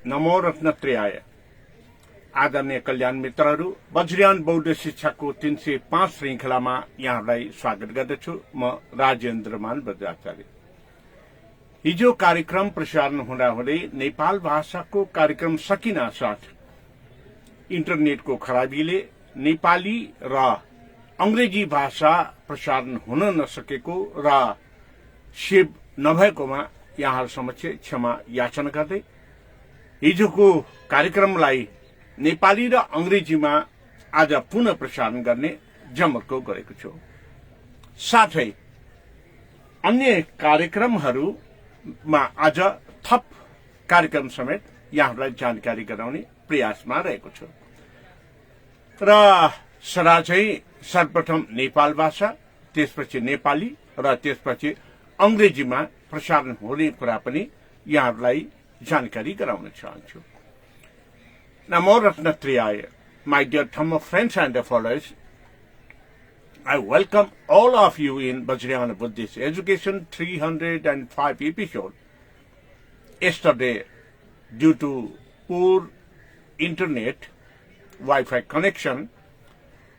नमो रत्नत्रयाय आदरणीय कल्याण मित्रहरू वज्रयान बौद्ध शिक्षाको 305 श्रृंखलामा यहाँलाई स्वागत गर्दछु। म राजेन्द्र वज्राचार्य। हिजो कार्यक्रम प्रसारण हुँदाहुँदै नेपाल भाषाको कार्यक्रम सकिना साथ इन्टरनेटको खराबीले नेपाली र अंग्रेजी भाषा प्रसारण हुन नसकेको र सेभ नभएकोमा यहाँ समक्ष क्षमा याचना गर्दै हिजोको कार्यक्रमलाई नेपाली र अंग्रेजीमा आज पुनः प्रसारण गर्ने जमर्को गरेको छु। साथै अन्य कार्यक्रमहरूमा आज थप कार्यक्रम समेत यहाँलाई जानकारी गराउने प्रयासमा रहेको छु र सदा चाहिँ सर्वप्रथम नेपाल भाषा, त्यसपछि नेपाली र त्यसपछि अंग्रेजीमा प्रसारण हुने कुरा पनि यहाँलाई जानकारी गराउन चाहन्छु। नमो रत्नत्रयाय, my dear Dhamma friends and followers, I welcome all of you in Vajrayana Buddhist Edu.305 episode. Yesterday, due to poor internet wifi connection,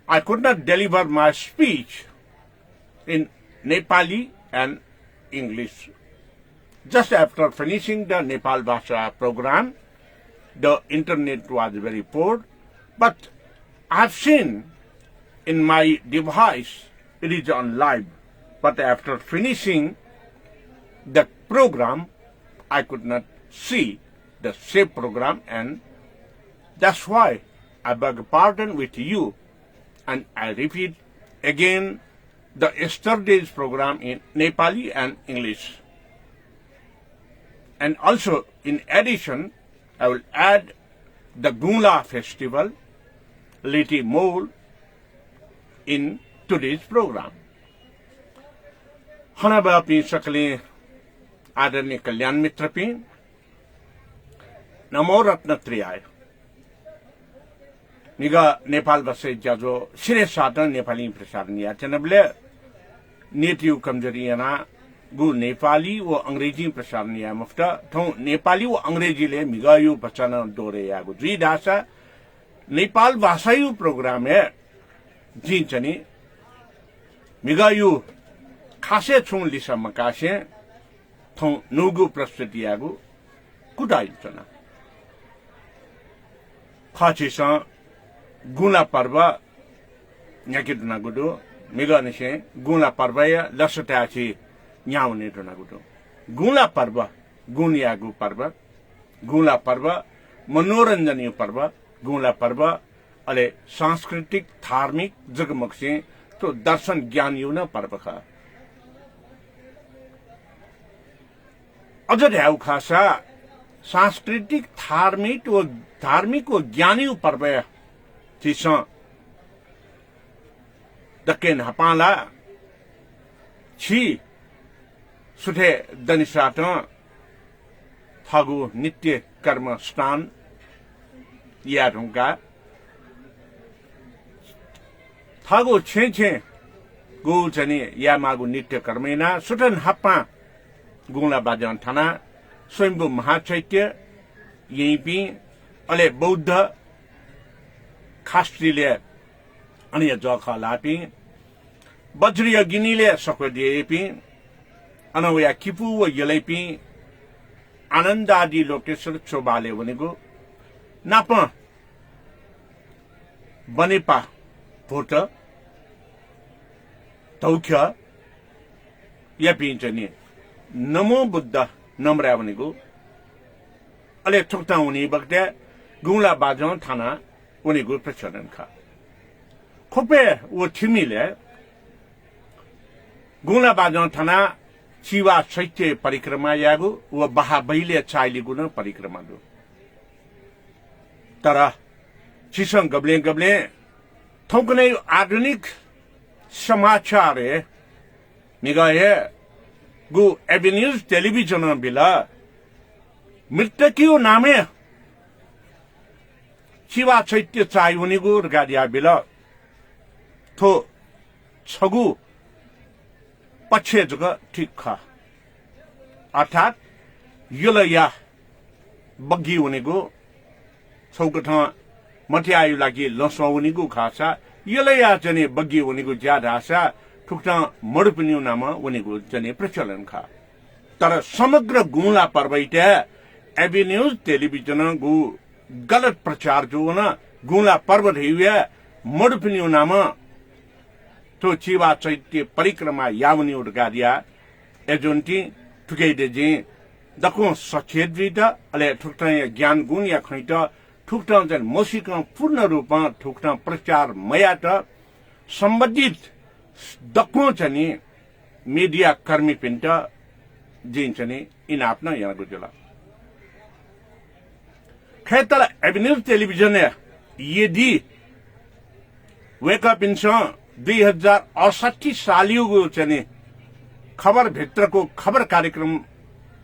I could not deliver my speech in Nepali and English. Just after finishing the Nepal Bhasha program, the internet was very poor, but I've seen in my device it is on live. But after finishing the program, I could not see the same program, and that's why I beg pardon with you, and I repeat again the yesterday's program in Nepali and English. And also, in addition, I will add the Gunla Festval little more in today's program. Hanaba pi sakle आदरणीय कल्याण मित्र पि नमो रत्नत्रयाय निगा नेपाल बसे जाजो सिरे साधन नेपाली प्रसारण या चनबले native कमजोरियाना गु नेपाली व अंग्रेजी प्रसारण या मुफ्त थौ नेपाली व अंग्रेजीले मिगायु बचन दोरे यागु दुई भाषा नेपाल भाषायु प्रोग्राम है जिन्छनी मिगायु खासे छुङ लिसम कासे थौ नुगु प्रस्तुति यागु कुदाइन्छना खाचिसा गुना पर्व न्याकिदुना गुदु मिगानिसे गुना पर्वय लसटाछि न्याउने दुनागुदु गुना पर्व गुनियागु पर्व गुना पर्व मनोरञ्जनीय पर्व गुना पर्व अले सांस्कृतिक धार्मिक जगमगसे तो दर्शन ज्ञान युना पर्व खा अझ ध्याउ खासा सांस्कृतिक धार्मिक व ज्ञानी पर्व चिस दकेन हपाला छि सुठे दनिसाट थागु नित्य कर्म स्नान या ढुंगा थागु छे गु जने या मागु नित्य कर्मेना सुठन हप्पा गुला बाजन थाना स्वयंभू महाचैत्य यही पी अले बौद्ध खास्त्रीले अन्य जखा लापी वज्रीय गिनीले सकोदिए पी अनवया किपु व यलैपी आनन्द आदि लोकेश्वर चोबाले भनेको नाप बनेपा भोट तौख्य या पिन्छनी नमो बुद्ध नम्रा भनेको अले ठोक्ता हुने बग्दे गुला बाजन थाना उनीको प्रचलन खा खोपे वो थिमिले गुला बाजन थाना शिवा चैत्य परिक्रमा यागु व बहाबैले चाइली गुण परिक्रमा दु तर चिसङ गब्ले थौकने आधुनिक समाचार मिगाए गु एभिन्यूज टेलिभिजन बिला मृतकियो नामे शिवा चैत्य चाइ उनीगु गाडिया बिला थो छगु पक्षे जग ठीक खा अर्थात यलया बग्गी हुनेको छौकठ मठ्यायु लागि लसो हुनेको खासा यसलाई या चाहिँ बग्गी हुनेको ज्यादा आशा ठुक्टा मडुपिन्यु नाम हुनेको चाहिँ प्रचलन खा तर समग्र गुला पर्वैट एबी न्यूज टेलिभिजन गु गलत प्रचार जो न गुला पर्व रहिए मडुपिन्यु नाम तो चिवा चैत्य परिक्रमा यावनी उडगारिया एजोन्टी ठुकेदे जे दको सचेत विद अले ठुक्टा ज्ञान गुण या खैट ठुक्टा जन मसिक पूर्ण रूपमा ठुक्टा प्रचार मयाट सम्बन्धित दको चनी मीडिया कर्मी पिन्ट जिन्छने इन आफ्ना यहाँ गुजला खेतला एभिन्यूज टेलिभिजन यदि वेकअप इन्स 2068 सालियो चाहिँ खबर भित्रको खबर कार्यक्रम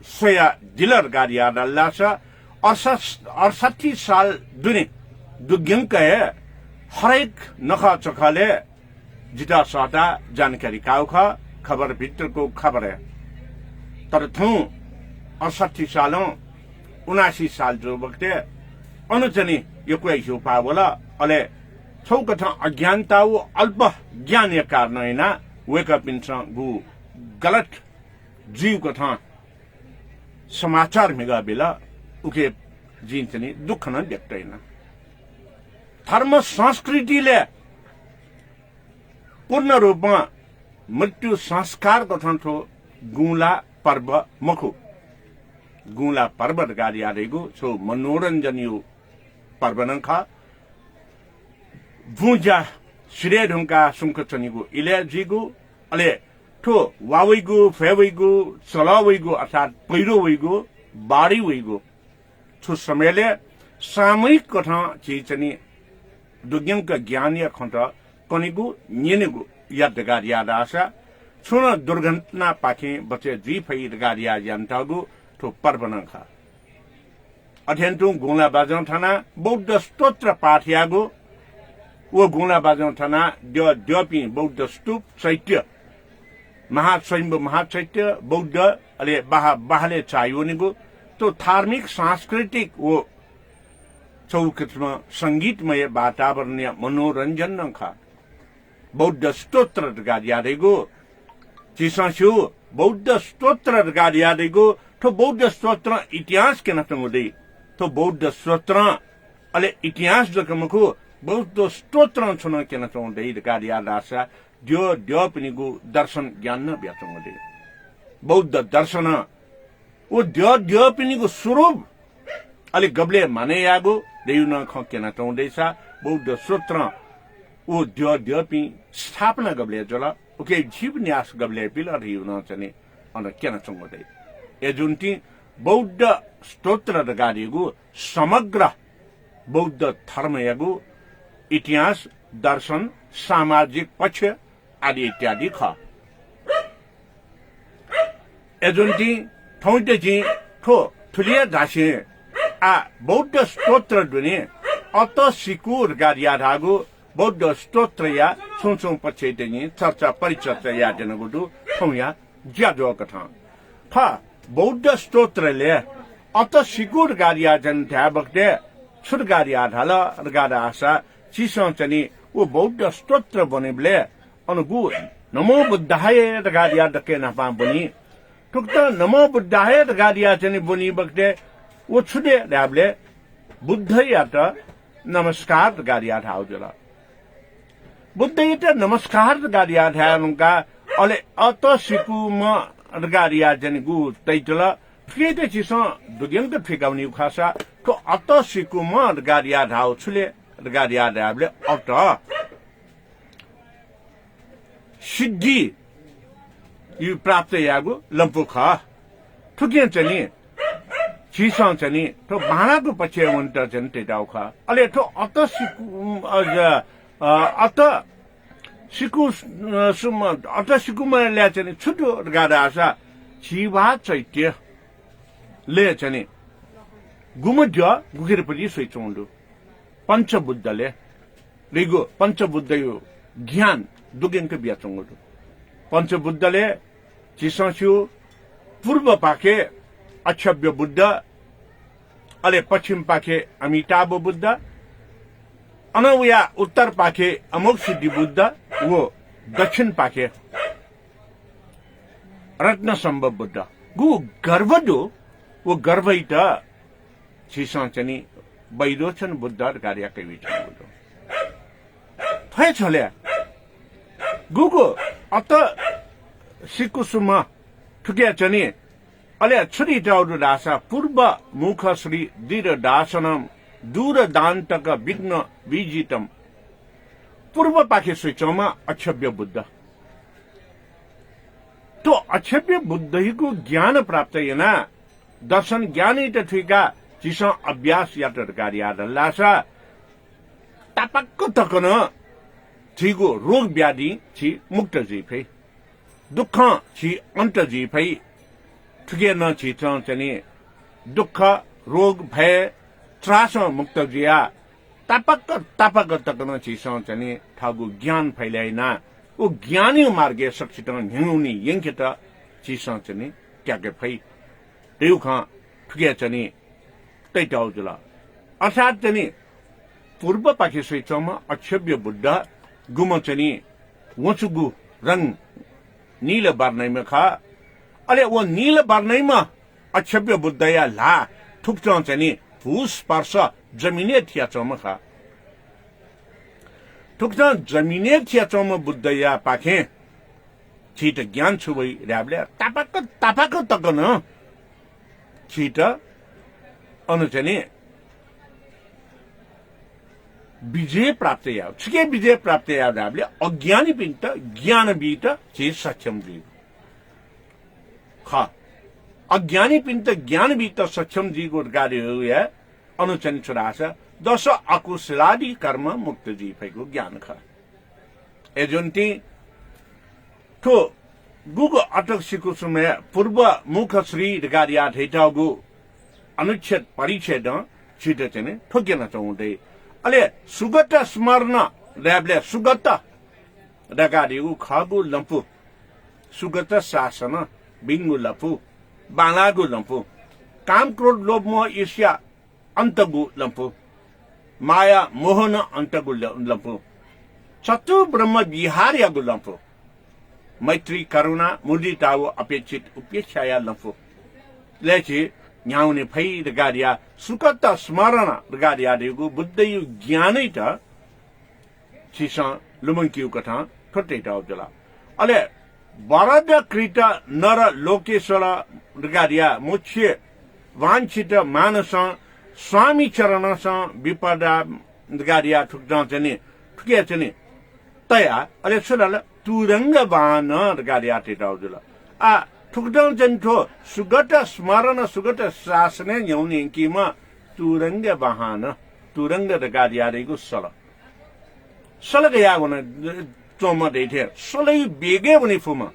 सोया जिलर गाडी आडल्ला छ 68 साल दुने दुग्यंक हरेक नखा चखले जिता सटा जानकारी काउ खबर भित्रको खबर है तर थौ 68 सालों 79 साल जो वक्ते अनुचनी यो कोही हो पावला अले छौ कथा अज्ञानता वो अल्प ज्ञान या कारण हैना वेकअप इन्स गु गलत जीव कथा समाचार मेगा बेला उके जिन्छनी दुःख न देख्दैन धर्म संस्कृतिले पूर्ण रूपमा मृत्यु संस्कार कथन थो गुला पर्व मखु गुला पर्व गाडी आरेगु छो मनोरञ्जन यो पर्व नखा भुजा श्रेय ढुङ्का सुङ्खचनीगु इलेजीगु अले ठो वावैगु फेवैगु चलावैगु अर्थात पहिरो वैगु बाडी वैगु छु समयले सामूहिक कथा चीचनी दुग्यंक ज्ञान या खन्त कनिगु निनेगु याद गाडी आदासा छुन दुर्घटना पाखे बचे जी फै गाडी आजन्तागु ठो पर्व नखा अध्ययनटु गुला बाजन थाना बौद्ध स्तोत्र पाठ्यागु वो गुला बाजन थाना द्यपि बौद्ध स्तूप चैत्य महाचैत्य बौद्ध अले बाहले चाहियोनिगु तो धार्मिक सांस्कृतिक वो चौकटमा संगीतमय वातावरणीय मनोरञ्जन नखा बौद्ध स्तोत्र गाडी आदेगु चिसन्सु बौद्ध स्तोत्र गाडी आदेगु तो बौद्ध स्तोत्र इतिहास के नतमुदे तो बौद्ध स्तोत्र अले इतिहास जकमखु बौद्ध स्तोत्र छन के नतमुदे गाडी आदासा द्यो पिनिगु दर्शन ज्ञान न ब्यातमुदे बौद्ध दर्शन वो द्यो पिनिगु स्वरूप अले गबले माने यागु देउन खकेना तौंदैसा बौद्ध स्तोत्र वो द्यो पि स्थापना गबले जला ओके जीव न्यास गबले पिल रिउन चने अन केना चंगदै एजुन्टी बौद्ध स्तोत्र गाडीगु समग्र बौद्ध धर्मयगु इतिहास दर्शन सामाजिक पक्ष आदि इत्यादि ख एजुन्टी थौटे जी ठो ठुलिया दासे आ बौद्ध स्तोत्र दुने अत सिकुर गाडिया धागु बौद्ध स्तोत्र या सुनसुङ पछि दिने चर्चा परिचर्चा या जनगुदु थौया ज्याजो कथा थ बौद्ध स्तोत्रले अत सिकुर गाडिया जन ध्याबक्ते छुट गाडिया धाला गाडा आशा चिसो चनी वो बौद्ध स्तोत्र बनेबले अनुगु नमो बुद्धाय गाडिया दके नपा बनी टुक्ता नमो बुद्धाय गाडिया चनी बनी बक्ते वो छुटे ल्याबले बुद्ध यात नमस्कार गाडिया धाउ जला बुद्ध यात नमस्कार गाडिया धानुका अले अत सिकुम गाडिया जन गु तैतला फेते चिसो दुगेंग फिकाउनी खासा तो अत सिकुम गाडिया धाउ छुले गाडिया धाबले अत सिद्धि यु प्राप्त यागु लम्पुखा ठुके चनी चिसो चनी तो भाँडाको पछि उन्ट जन तेदाउखा अले तो अत सिकुमा ल्या चनी छुटो गाडा आशा चिवा चैत्य ले चनी गुमध्य गुगिरपति सोइचोंडु पंचबुद्धले रिगो पंचबुद्ध यो ज्ञान दुगेंक बियाचोंगु पंचबुद्धले चिसन्सु पूर्व पाके अक्षव्य बुद्ध अले पश्चिम पाखे अमिताभ बुद्ध अनवया उत्तर पाखे अमोघ सिद्धि बुद्ध वो दक्षिण पाखे रत्न संभव बुद्ध गु गर्व दो वो गर्व ही था चीसा चनी बैरोचन बुद्ध कार्य के बीच में बुद्ध थे चले गुगु अत सिकुसुमा ठुकिया चनी अले छुरी टाउडु दासा पूर्व मुख श्री दीर दासनम दूर दान्तक विघ्न विजितम पूर्व पाखे स्विचमा अक्षभ्य बुद्ध तो अक्षभ्य बुद्ध ही को ज्ञान प्राप्त येना दर्शन ज्ञान ही ठुका चिसा अभ्यास यात्र कार्य लासा तापक्क तकन छिगो रोग व्याधि छि मुक्त जीफै दुःख छि अन्त जीफै ठुके न छिचौं चनि दुःख रोग भय त्रास मुक्त जिया तापक्क तकन छिचौं चनि ठागु ज्ञान फैलाइना ओ ज्ञानी मार्गे सक्षित हिँउनी यंकित छिचौं चनि त्यागे फै देउख ठुके चनि तैटाउ जुला अर्थात चनि पूर्व पाखे स्वेचौमा अक्षभ्य बुद्ध गुम चनि वचुगु रंग नील वर्णैमा खा अले वो नील वर्णैमा अक्षभ्य बुद्ध या ला थुक्चौं चनि भूस स्पर्श जमिने थियाचौमा खा थुक्चौं जमिने थियाचौमा बुद्ध या पाखे छिट ज्ञान छुबै र्याबले तापक्क तकन छिट अनु चनि विजय प्राप्त या छिके विजय प्राप्त या र्याबले अज्ञानी पिन्त ज्ञान बीत छि सक्षम जी खा अज्ञानी पिन्त ज्ञान बीत सक्षम जी को कार्य हो या अनुचन छुरास दश अकुशलादि कर्म मुक्त जी फैको ज्ञान खा एजन्ती ठो गुगु अटक सिकु समय पूर्व मुख श्री कार्य ठेटागु अनुच्छेद परिच्छेद छिट चने ठोकेन चौंदै अले सुगत स्मरण ल्याबले सुगत डगारिउ खगु लम्पु सुगत शासन बिंगु लपु बालागु लम्पु काम क्रोध लोभ मोह ईर्ष्या अन्तगु लम्पु माया मोहन अन्तगु लम्पु चतु ब्रह्म विहार्यगु लम्पु मैत्री करुणा मुदिताव अपेक्षित उपेक्षाया लम्पु लेछि न्याउने फै रगारिया सुकत स्मरण रगारिया देगु बुद्धयु ज्ञानै त छिसा लुमंकिउ कथा ठोटे टाउजला अले वरद कृत नर लोकेश्वर रगारिया मुख्य वांछित मानस स्वामी चरणस विपदा रगारिया ठुक्दा चने ठुकिया चने तया अले सुलल तुरंग बान रगारिया टेटाउजला आ ठुक्दाउ जन्ठो सुगत स्मरण सुगत शासने न्याउने किमा तुरंग बहान तुरंग रगारियारेगु सल गया भने चोम दैथे सलै बेगे भने फुमा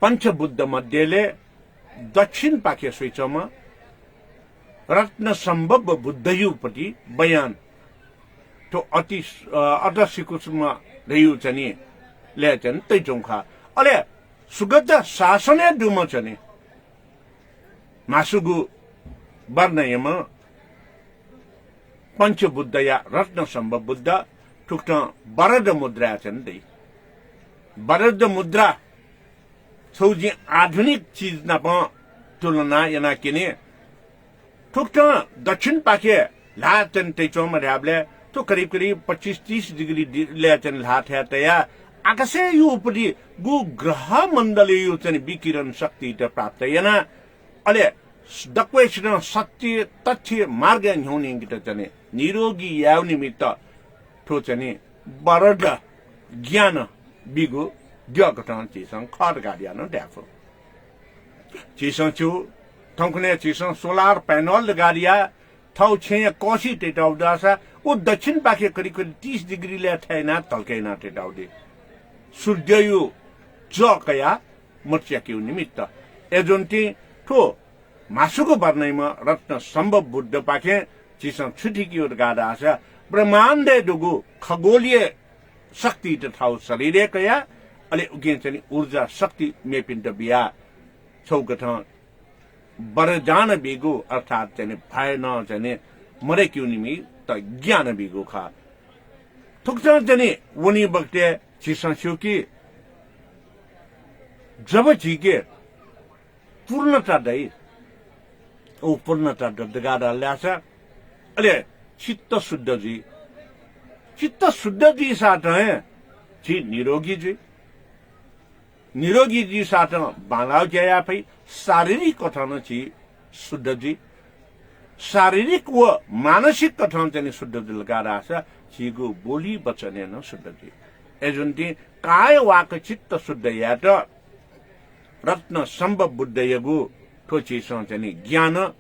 पंचबुद्ध मध्येले दक्षिण पाखे स्वेचमा रत्न सम्भव बुद्धयुपति बयान तो अति अदसिकुसमा रह्यु चनि लेचन तैचौखा अले सुगत शासने दुम चने मासुगु वर्णयमा पंचबुद्ध या रत्न सम्भव बुद्ध ठुक्ट वरद मुद्रा छन् दै वरद मुद्रा छौजी आधुनिक चीज नप तुलना यना किने ठुक्ट दक्षिण पाखे लाचन तैचौमा र्याबले तो करीब 25-30 डिग्री लेचन लाथ्या तया आकाशे यो उपरि गु ग्रह मण्डल यो चाहिँ विकिरण शक्ति त प्राप्त यना अले दक्वेशन सत्य तथ्य मार्ग न्याउने गित चाहिँ निरोगी याव निमित्त ठो चाहिँ वरद ज्ञान बिगु जगतन चिसं खर गाडियान ड्याफो चिसं छु थंकने चिसं सोलर पैनल गाडिया थौ छे कोसी टेटाउदासा ओ दक्षिण पाखे करिब 30 डिग्री ले थैना तल्कैना टेटाउदे सूर्ययु जकया मर्च्याक्यु निमित्त एजन्ती ठो मासुको वर्णैमा रत्न सम्भव बुद्ध पाखे चिसं छुटिकियो गाडा आशा ब्रह्माण्ड दुगु खगोलीय शक्ति त थाउ शरीर कया अले उगे चाहिँ ऊर्जा शक्ति मेपिन्ट बिया छौगठ वरदान बिगो अर्थात चाहिँ भएन चाहिँ मरे क्युनिमी त ज्ञान बिगो खा थुक्छ चाहिँ वनी बक्ते छिसन्स्यो कि जब झिके पूर्णता दै ओ पूर्णता दगाडा ल्याछ अले चित्त शुद्ध जी साथ छि निरोगी जी साथ बालाव जया फै शारीरिक कथन छि शुद्ध जी शारीरिक व मानसिक कथन चाहिँ शुद्ध जी लगारा छ छिगो बोली वचन न शुद्ध जी एजुन्ती काय वाक चित्त शुद्ध या त रत्न सम्भव बुद्ध यगु ठोची चाहिँ ज्ञान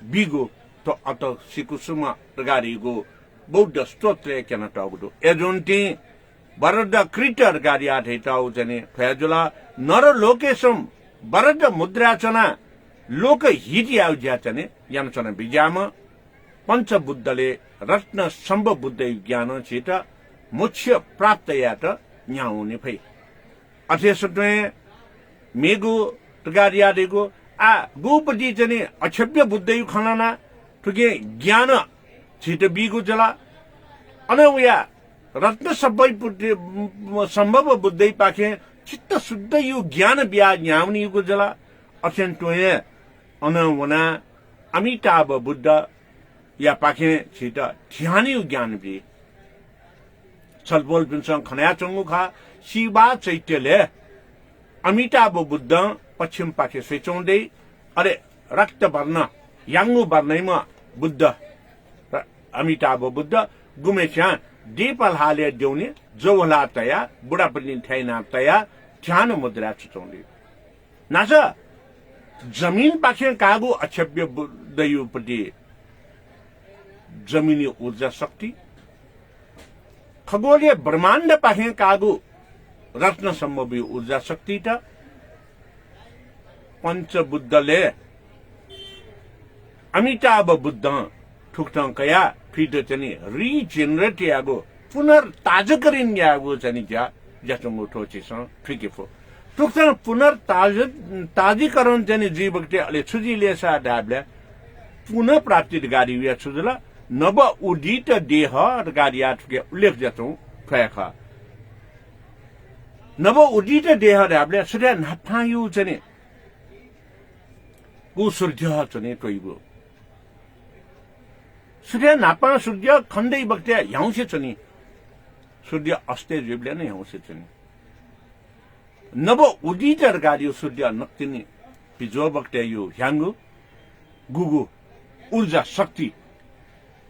बिगो तो अत सिकुसुम गारीगो बौद्ध स्तोत्र केन टाउदो एजुन्ती वरद क्रीटर गारी आठैटाउ चाहिँ फैजुला नर लोकेशम वरद मुद्राचना लोक हिटी आउज्या चाहिँ यानचना बिजाम पंच बुद्धले रत्न सम्भव बुद्ध ज्ञान छिट मोक्ष प्राप्त या त न्याउने फै अथेसुटे मेगु तगारियादेगो आ गोपति चाहिँ अक्षभ्य बुद्ध खनाना ठुके ज्ञान छिट बिगु जला अनौया रत्न सबै सम्भव बुद्धै पाखे चित्त शुद्ध यो ज्ञान बिया न्याउने युगो जला अत्यन्तोय अनवना अमिताभ बुद्ध या पाखे छिट ध्यानी ज्ञान बि छलबोल पिन्छ खन्या चंगु खा शिवा चैत्यले अमिताभ बुद्ध पश्चिम पाखे स्वेचौंदै अरे रक्त वर्ण याङ्गु वर्णैमा बुद्ध अमिताभ बुद्ध गुमेछ्या दीपल हाले देउने जौहला तया बुढापल्ली ठैना तया ध्यान मुद्रा चुचौंदै नास जमीन पाखे कागु अक्षभ्य बुद्धयुपति जमीनी ऊर्जा शक्ति खगोलीय ब्रह्माण्ड पाखे कागु रत्न सम्भवी ऊर्जा शक्ति त पंच बुद्धले अमिताभ बुद्ध ठुक्टंकया फिट चाहिँ रिजेनरेट यागो पुनर्ताजकरिन यागो चाहिँ ज्याचंगो ठोचिस ठिकेफो ठुक्टं पुनर्ताजीकरण चाहिँ जीवकते अले छुजिले सा डाबले पुनः प्राप्ति गाडी या छुजला नव उदित देह गाडी आठके उल्लेख ज्याचौ ठयाखा नव उदित देह डाबले सूर्य नफायु चाहिँ गु सूर्य चाहिँ टोइबो सूर्य नापा सूर्य खण्डै बक्ते ह्याउँसे छ नि सूर्य अस्ते जीवले नै ह्याउँसे छ नि नव उदित गाडी सूर्य नक्तिनी पिजो बक्ते यो ह्याङ्गु गुगु ऊर्जा शक्ति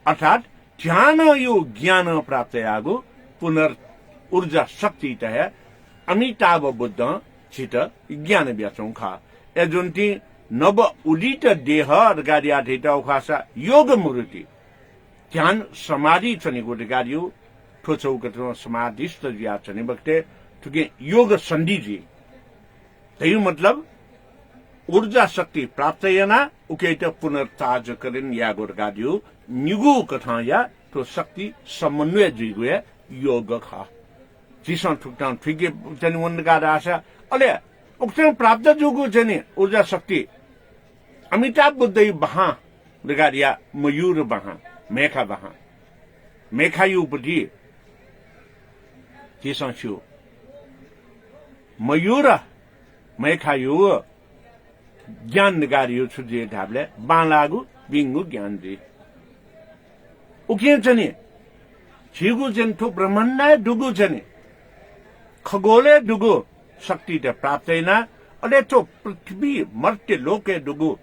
अर्थात ध्यान यो ज्ञान प्राप्त यागु पुनर् ऊर्जा शक्ति तह अमिताभ बुद्ध छिट ज्ञान ब्याचौं खा एजुन्ती नव उदित देह गाडी आठैटा उखासा योग मूर्ति ध्यान समाधि छने गोटे गाडी ठोचौ कथो समाधिस्थ जिया छने बक्ते ठुके योग संधि जी त्यही मतलब ऊर्जा शक्ति प्राप्त यना उकेट पुनर्ताज करिन या गोट गाडी निगु कथा या तो शक्ति समन्वय जिगुए योग खा जिसन ठुक्टान ठिके छने वन गाडा आशा अले उक्तन प्राप्त जुगु छने ऊर्जा शक्ति अमिताभ बुद्ध बहा गाडिया मयूर बहा मेखा बहा मेखायु पति जिसंस्यो मयूर मेखायु ज्ञान गाडियो छुजे ढाबले बालागु बिंगु ज्ञान दे उके छने छिगु जन्थु ब्रह्माण्ड दुगु छने खगोले दुगु शक्ति त प्राप्तैना अले तो पृथ्वी मर्त्य लोके दुगु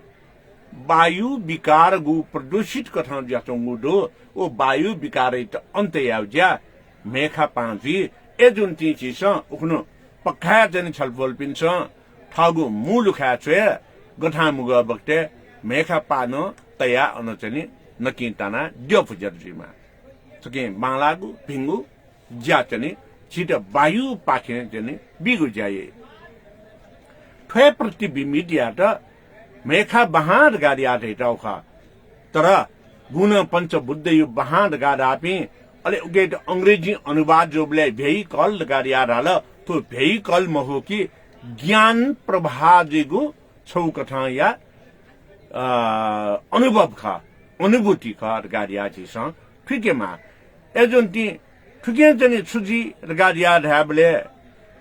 वायु विकार गु प्रदूषित कथा ज्याचंगु दो ओ वायु विकार त अन्त याउज्या मेखा पाँची ए जुन ती चिस उखनु पक्का जनि छलफल पिन्छ ठगु मूल खा छे गठा मुग बक्ते मेखा पानो तया अनचनि नकिताना द्योप जर्जीमा सके बालागु भिंगु ज्याचनि छिट वायु पाखे जनि बिगु जाए ठे प्रतिबिम्बिया त मेखा बहाद गाडी आठै टाउखा तर गुण पंच बुद्ध यो बहाद गाड आपे अले उगेट अंग्रेजी अनुवाद जोबले भेहिकल गाडी आराल तो भेहिकल महो कि ज्ञान प्रभाजिगु छौ कथा या अनुभव खा अनुभूति खा गाडिया छिस ठिकेमा एजोन्टी ठिके चाहिँ छुजी गाडिया ढाबले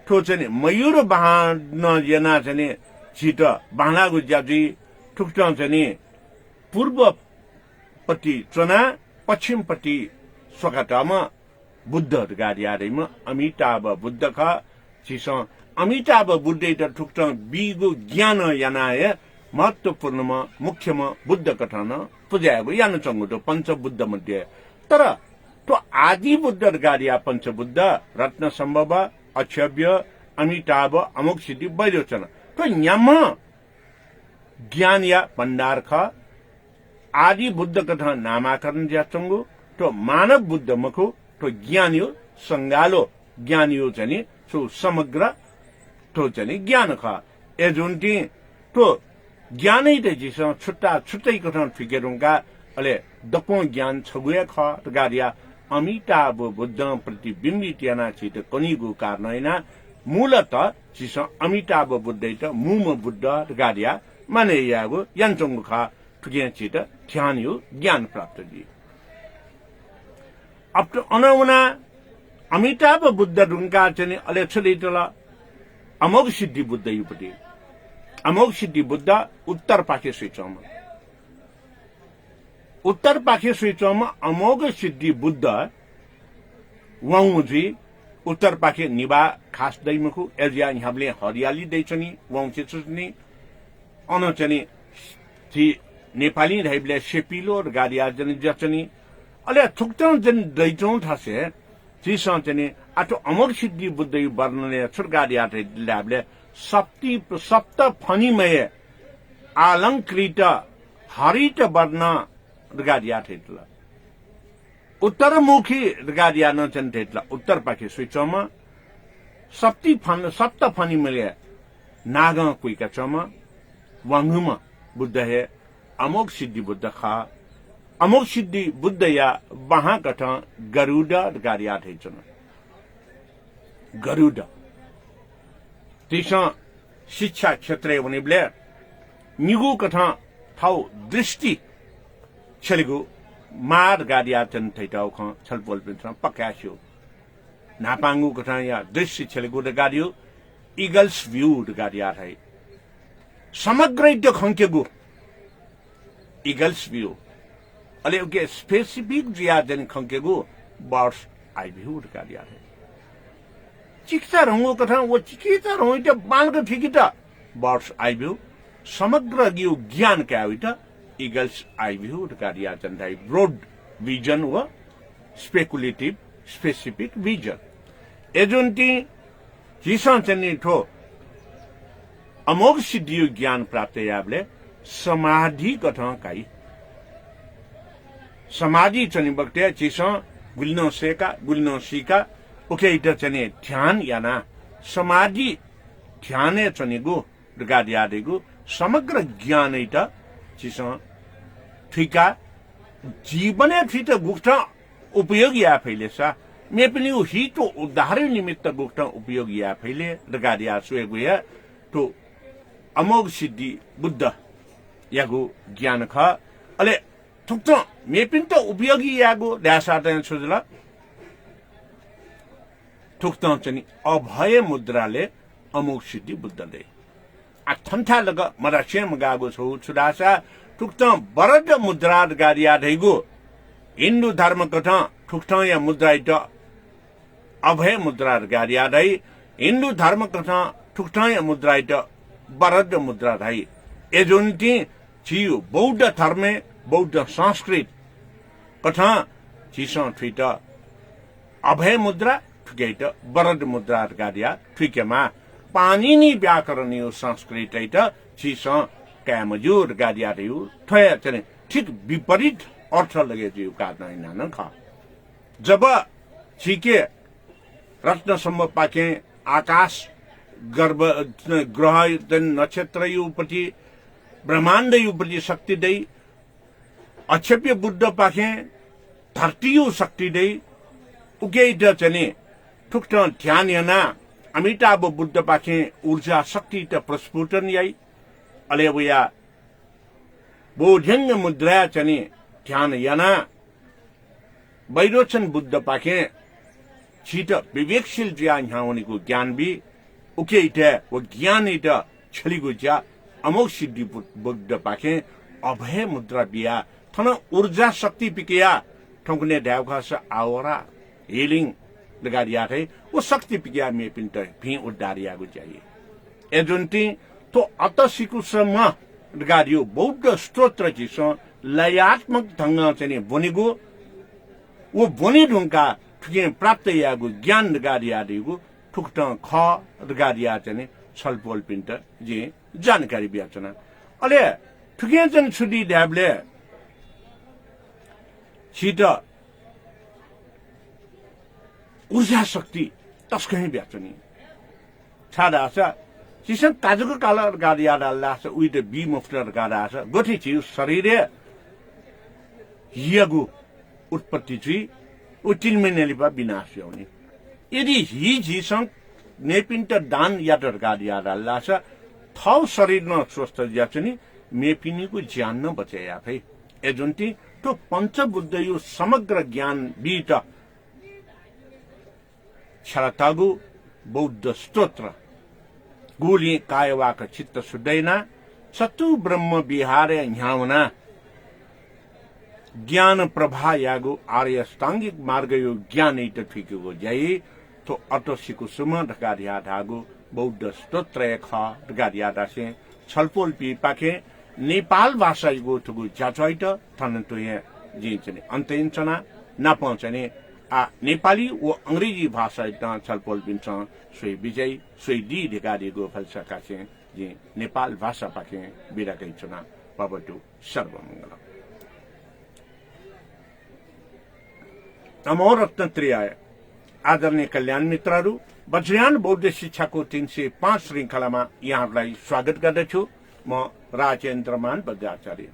ठो चाहिँ मयूर बहान जना चाहिँ छिट बाहनागु ज्याजी ठुक्ट चाहिँ पूर्वपट्टि चना पश्चिमपट्टि स्वकाटामा बुद्ध गाडियामा अमिताभ बुद्ध खा छिस अमिताभ बुद्ध त ठुक्ट बिगु ज्ञान यानाय महत्वपूर्णमा मुख्यमा बुद्ध कथन पूजाको यानु चंगुटो पंचबुद्ध मध्ये तर तो आदि बुद्ध गाडिया पंचबुद्ध रत्न सम्भव अक्षव्य अमिताभ अमुक सिद्धि वैरोचन तो न्याम ज्ञान या भण्डार ख आदि बुद्ध कथा नामाकरण ज्याचंगु तो मानव बुद्ध मखु तो ज्ञानियो संगालो ज्ञानियो चाहिँ सो समग्र तो चाहिँ ज्ञान ख एजुन्टी तो ज्ञानै त जिस छुट्टा छुट्टै कथा फिकेरुङका अले दपो ज्ञान छगुया ख गाडिया अमिताभ बुद्ध प्रतिबिम्बित याना छिट कनिगु कारणैना मूलत जिस अमिताभ बुद्ध त मुम बुद्ध गाडिया माने यागु यान्चंगु खा ठुके छिट ध्यान यो ज्ञान प्राप्त जी अब तो अनौना अमिताभ बुद्ध रुङका चाहिँ अले छलिटला अमोघ सिद्धि बुद्ध युपति अमोघ सिद्धि बुद्ध उत्तर पाखे स्विचमा उत्तर पाखे स्विचमा अमोघ सिद्धि बुद्ध वौजी उत्तर पाखे निबा खास दैमुखु एजिया हामीले हरियाली दैछनी वौचे छुनी अन चाहिँ ती नेपाली ढाइबले सेपिलो र गाडिया जन जचनी अले थुक्तौ जन दैचौ थासे जिस चाहिँ आठो अमोघ सिद्धि बुद्ध यु वर्णने छुर्गाडिया ढाइबले सप्त फणिमय अलंकृत हरित वर्ण गाडिया ठेटला उत्तरमुखी गाडिया नचन ठेटला उत्तर पाखे स्विचमा सप्त फणिमय नाग कुइका चमा वांगुमा बुद्ध है अमोघ सिद्धि बुद्ध खा अमोघ सिद्धि बुद्ध या वहां कथा गरुड गाडिया ठेचन गरुड तिसा शिक्षा क्षेत्र उनीले निगु कथा थाउ दृष्टि छलेगु मार गाडिया चन थैटाउ ख छलपोल पिन्छ पक्यास्यो नापांगु कथा या दृश्य छलेगु द गाडियो ईगल्स व्यू द गाडिया है समग्र द खंकेगु ईगल्स व्यू अले ओके स्पेसिफिक जिया जन खंकेगु बर्ड्स आई व्यू द गाडिया है चिकित्सा रंगो कथा वो चिकित्सा रंगो त बांग ठिकी त बर्ड्स आई व्यू समग्र यो ज्ञान क्या हो त ईगल्स आई व्यू द गाडिया चंदाई ब्रॉड विजन व स्पेकुलेटिव स्पेसिफिक विजन एजुन्टी जिसा चन्नी ठो अमोघ सिद्धि ज्ञान प्राप्त याबले समाधि कथा काई समाधि चनि बक्ते जिसा गुल्नो सेका गुल्नो सीका ओके इट चने ध्यान याना समाधि ध्याने चनेगु गाडिया देगु समग्र ज्ञान इट जिसा ठिका जीवने ठिट गुक्ता उपयोगी या फैले सा मे पनि हितो उदाहरण निमित्त गुक्ता उपयोगी या फैले गाडिया सुएगु या तो अमोघ सिद्धि बुद्ध यागु ज्ञान ख अले थुक्तो मे पनि त उपयोगी यागु ल्यासाटन छुजला थुक्तो चनि अभय मुद्राले अमोघ सिद्धि बुद्धले अथन्था लग मरासेम गागु छु छुदासा ठुक्ता बरद मुद्रा गाडिया दैगु हिन्दू धर्म कथा ठुक्ता या मुद्रा इट अभय मुद्रा गाडिया दै हिन्दू धर्म कथा ठुक्ता या मुद्रा इट बरद मुद्रा दै एजुन्टी छियु बौद्ध धर्मे बौद्ध संस्कृत कथा छिसो ठिट अभय मुद्रा ठुकेट बरद मुद्रा गाडिया ठुकेमा पानिनी व्याकरण यो संस्कृत इट छिसो क्यामजुर गाडिया दैउ थया चने ठीक विपरीत अर्थ लगे जिउ काट्न न ख जब छिके रत्न सम्म पाके आकाश गर्भ ग्रह नक्षत्र युपति ब्रह्माण्ड युपति शक्ति दै अक्षेप्य बुद्ध पाखे धरती यु शक्ति दै उके चने ठुक्ट ध्यान याना अमिताभ बुद्ध पाखे ऊर्जा शक्ति त प्रस्फुटन याई अले वया बोध्यङ्ग मुद्रा चने ध्यान याना वैरोचन बुद्ध पाखे छिट विवेकशील ज्या ह्याउनेको ज्ञान बि उकेइट व ज्ञान इट छलिगु ज्या अमोघ सिद्धि बुद्ध पाखे अभय मुद्रा बिया थन ऊर्जा शक्ति पिकिया ठोकने ढ्याउखास आवरा हिलिङ लगारिया थे वो शक्ति पिकिया मे पिन्ट भि उड्डारियागु चाहिए एजुन्टी तो अत सिकुसम लगारियो बौद्ध स्तोत्र जिस लयात्मक ढंग चाहिँ बनेको वो बनि ढुङ्का ठुके प्राप्त यागु ज्ञान लगारिया दिगु ठुक्ट ख लगारिया चाहिँ छलपोल पिन्ट जे जानकारी बियाचना अले ठुके जन छुडी ड्याबले छिट ऊर्जा शक्ति तस्कही ब्याचनी छाडा छ चिसन ताजुको कालर गाडिया डाल्ला छ उइट बी मुफ्टर गाडा छ गोठी छि शरीरे हियगु उत्पत्ति छि उचिलमेनेली पा विनाश हुने यदि हि झिसं नेपिन्ट दान याटर गाडिया डाल्ला छ थौ शरीरमा स्वस्थ ज्याचनी मेपिनीको ज्यान न बचाया फै एजुन्टी तो पंचबुद्ध यो समग्र ज्ञान बीट क्षरतागु बौद्ध स्तोत्र गोली कायवाक चित्त सुदैना सतु ब्रह्म विहार ह्याउना ज्ञान प्रभा यागु आर्य अष्टांगिक मार्ग यो ज्ञान इट ठिकेको जाइ तो अटोसिको सुम ढकारिया धागु बौद्ध स्तोत्र ख ढकारिया दासे छलपोल पि पाखे नेपाल भाषा गो ठुगु जाचैट थनन्तो यहाँ जी चाहिँ अन्तयन्चना नपाउँछने आ नेपाली व अंग्रेजी भाषा छलपोल पिन्छ सोही विजय सोही दी ढिकारिएको फलसका चाहिँ जी नेपाल भाषा पाखे बिराकै चुना पबटु सर्वमङ्गल नमो रत्नत्रियाय आदरणीय कल्याण मित्रहरू वज्रयान बौद्ध शिक्षाको 305 श्रृङ्खलामा यहाँहरूलाई स्वागत गर्दछु म राजेन्द्रमान बज्राचार्य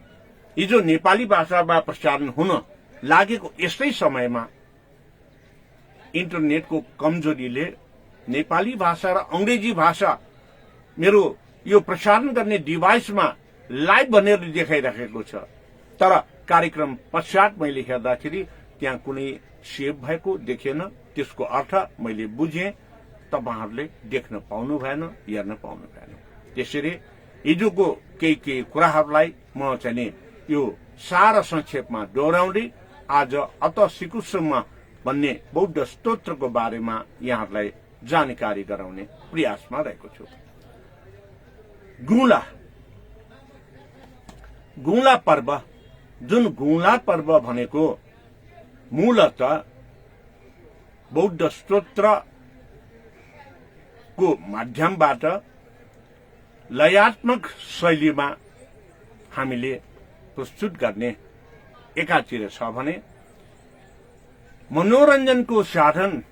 हिजो नेपाली भाषामा प्रसारण हुन लागेको यस्तै समयमा इन्टरनेटको कमजोरीले नेपाली भाषा र अंग्रेजी भाषा मेरो यो प्रसारण गर्ने डिभाइसमा लाइभ भनेर देखाइराखेको छ तर कार्यक्रम पश्चात मैले हेर्दाखेरि त्यहाँ कुनै सेभ भएको देखेन त्यसको अर्थ मैले बुझे तपाईहरुले देख्न पाउनु भएन हेर्न पाउनु भएन त्यसैले हिजोको केही कुराहरूलाई म चाहिँ यो सारा संक्षेपमा दोहोर्याउँदै आज अत सिकुसम्म भन्ने बौद्ध स्तोत्रको बारेमा यहाँहरूलाई जानकारी गराउने प्रयासमा रहेको छु गुला पर्व जुन गुला पर्व भनेको मूलतः बौद्ध स्तोत्रको माध्यमबाट लयात्मक शैलीमा हामीले प्रस्तुत गर्ने एकातिर छ भने मनोरञ्जनको साधन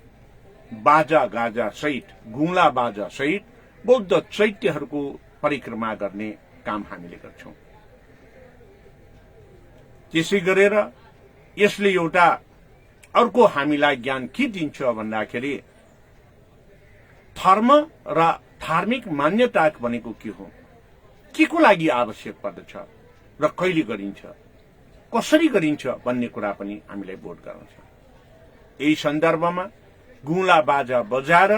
बाजा गाजा सहित गुला बाजा सहित बौद्ध चैत्यहरूको परिक्रमा गर्ने काम हामीले गर्छौं त्यसै गरेर यसले एउटा अर्को हामीलाई ज्ञान के दिन्छ भन्दाखेरि धर्म र धार्मिक मान्यता भनेको के हो के को लागि आवश्यक पर्दछ र कहिले गरिन्छ कसरी गरिन्छ भन्ने कुरा पनि हामीलाई बोध गराउँछ यही सन्दर्भमा गुला बाजा बजाएर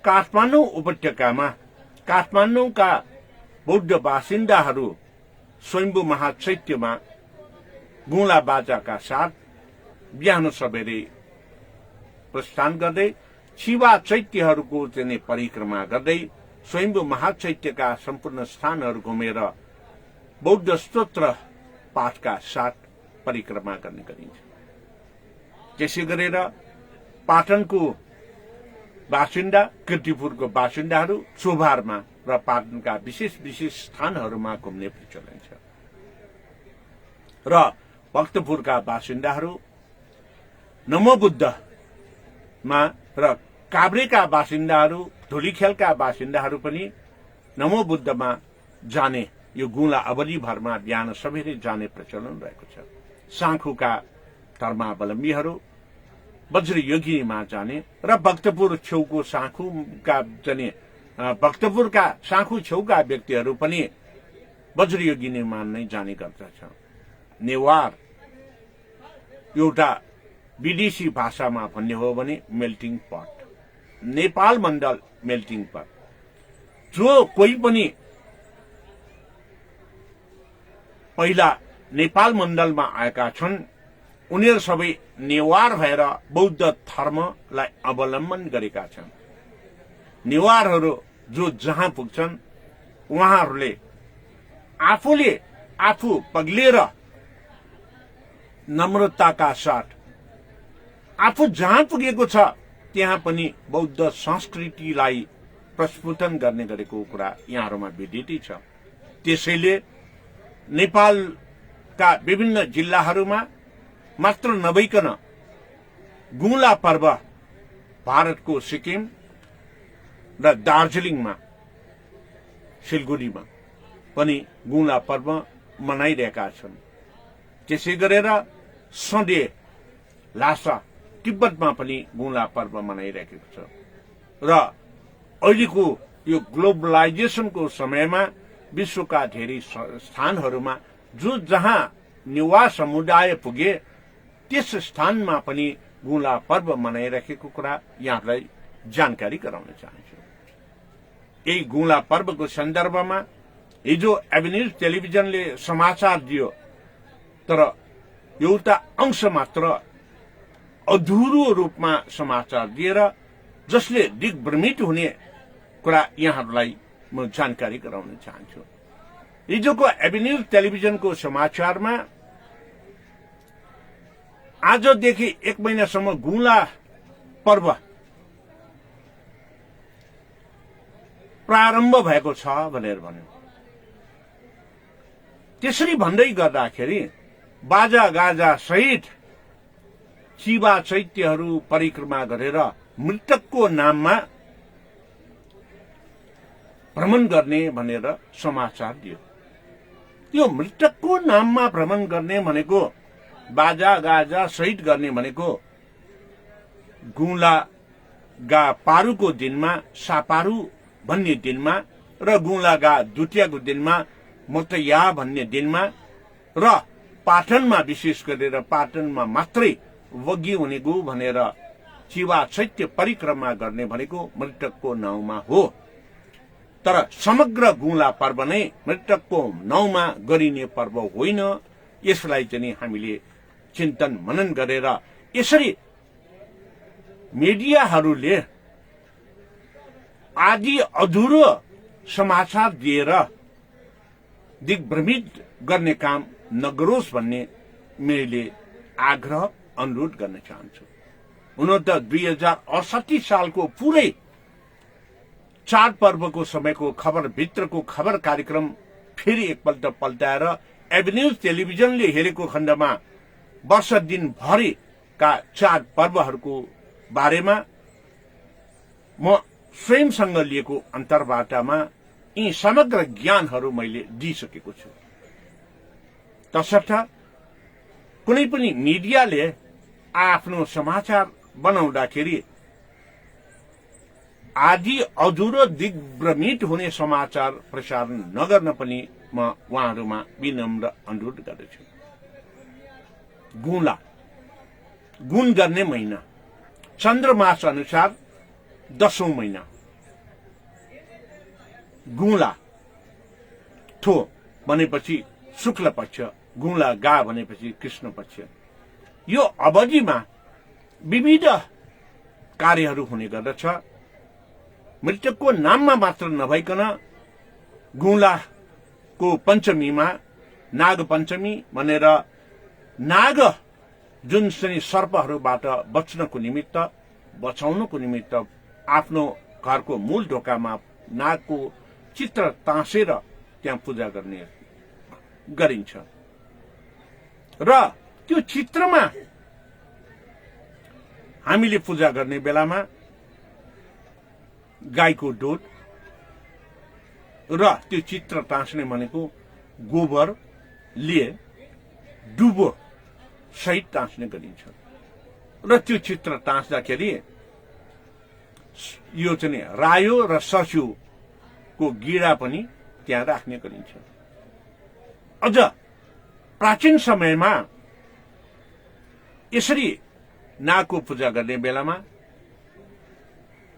काठमाडौँ उपत्यकामा काठमाडौँका बौद्ध बासिन्दाहरू स्वयम्भू महाचैत्यमा गुला बाजाका साथ बिहान सबेरै प्रस्थान गर्दै शिवा चैत्यहरूको चाहिँ परिक्रमा गर्दै स्वयम्भू महाचैत्यका सम्पूर्ण स्थानहरू घुमेर बौद्ध स्तोत्र पाठका साथ परिक्रमा गर्ने गरिन्छ त्यसै गरेर पाटनको बासिन्दा कीर्तिपुरको बासिन्दाहरू चोभारमा र पाटनका विशेष स्थानहरूमा घुम्ने प्रचलन छ र भक्तपुरका बासिन्दाहरू नमोबुद्धमा र काभ्रेका बासिन्दाहरू धुलीखेलका बासिन्दाहरू पनि नमोबुद्धमा जाने यो गुला अवधिभरमा बिहान सबेरै जाने प्रचलन रहेको छ साङ्खुका धर्मावलम्बीहरू वज्र योगिनीमा जाने र भक्तपुर छेउको साङ्खुका जाने भक्तपुरका साङ्खु छेउका व्यक्तिहरू पनि वज्रयोगी निर्माण नै जाने गर्दछ। नेवार एउटा विदेशी भाषामा भन्ने हो भने मेल्टिङ पट, नेपाल मण्डल मेल्टिङ पट। जो कोही पनि पहिला नेपाल मण्डलमा आएका छन् उनीहरू सबै नेवार भएर बौद्ध धर्मलाई अवलम्बन गरेका छन्। नेवारहरू जो जहाँ पुग्छन् उहाँहरूले आफूले आफू पग्लेर नम्रताका साथ आफू जहाँ पुगेको छ त्यहाँ पनि बौद्ध संस्कृतिलाई प्रस्फुटन गर्ने गरेको कुरा यहाँहरूमा विदितै छ। त्यसैले नेपालका विभिन्न जिल्लाहरूमा मात्र नभइकन गुला पर्व भारतको सिक्किम र दार्जिलिङमा सिलगढीमा पनि गुला पर्व मनाइरहेका छन्। त्यसै गरेर सधे लासा तिब्बतमा पनि गुला पर्व मनाइरहेको छ। र अहिलेको यो ग्लोबलाइजेसनको समयमा विश्वका धेरै स्थानहरूमा जो जहाँ नेवार समुदाय पुगे त्यस स्थानमा पनि गुला पर्व मनाइरहेको कुरा यहाँलाई जानकारी गराउन चाहन्छु। यही गुला पर्वको सन्दर्भमा हिजो एभिन्यूज टेलिभिजनले समाचार दियो, तर एउटा अंश मात्र अधुरो रूपमा समाचार दिएर जसले दिग्भ्रमित हुने कुरा यहाँहरूलाई म जानकारी गराउन चाहन्छु। हिजोको एभिन्यूज टेलिभिजनको समाचारमा आजदेखि 1 महिनासम्म गुला पर्व प्रारम्भ भएको छ भनेर भन्यो। त्यसरी भन्दै गर्दाखेरि बाजा गाजा सहित शिवा चैत्यहरू परिक्रमा गरेर मृतकको नाममा भ्रमण गर्ने भनेर समाचार दियो। यो मृतकको नाममा भ्रमण गर्ने भनेको बाजा गाजा सहित गर्ने भनेको गुला गा पारुको दिनमा सापारू भन्ने दिनमा र गुला गा द्वितीयको दिनमा मतया भन्ने दिनमा र पाटनमा विशेष गरेर पाटनमा मात्रै वगी हुनेगु भनेर शिवा चैत्य परिक्रमा गर्ने भनेको मृतकको नाउँमा हो। तर समग्र गुला पर्व नै मृतकको नाउँमा गरिने पर्व होइन। यसलाई चाहिँ हामीले चिन्तन मनन गरेर यसरी मिडियाहरूले आदि अधुरो समाचार दिएर दिग्भ्रमित गर्ने काम नगरोस् भन्ने मैले आग्रह अनुरोध गर्न चाहन्छु। हुन त 2068 सालको पुरै चाड पर्वको समयको खबर भित्रको खबर कार्यक्रम फेरि एकपल्ट पल्टाएर एभिन्यूज टेलिभिजनले हेरेको खण्डमा वर्ष दिनभरिका चाड पर्वहरूको बारेमा म स्वयंसँग लिएको अन्तर्वार्तामा यी समग्र ज्ञानहरू मैले दिइसकेको छु। तसर्थ कुनै पनि मिडियाले आफ्नो समाचार बनाउँदाखेरि आदि अधुरो दिग्भ्रमित हुने समाचार प्रसारण नगर्न पनि म उहाँहरूमा विनम्र अनुरोध गर्दछु। गुला गुण गर्ने महिना चन्द्रमास अनुसार 10औं महिना, गुला थो भनेपछि शुक्ल पक्ष, गुला गा भनेपछि कृष्ण पक्ष। यो अवधिमा विविध कार्यहरू हुने गर्दछ। मृतकको नाममा मात्र नभइकन गुलाको पञ्चमीमा नाग पञ्चमी भनेर नाग जुन चाहिँ सर्पहरूबाट बच्नको निमित्त बचाउनको निमित्त आफ्नो घरको मूल ढोकामा नागको चित्र तासेर त्यहाँ पूजा गर्ने गरिन्छ। र त्यो चित्रमा हामीले पूजा गर्ने बेलामा गाईको दुध र त्यो चित्र टाँस्ने भनेको गोबरले डुबो सहित टाँस्ने गरिन्छ। र त्यो चित्र टाँस्दाखेरि यो चाहिँ रायो र सस्युको गिडा पनि त्यहाँ राख्ने गरिन्छ। अझ प्राचीन समयमा यसरी नागको पूजा गर्ने बेलामा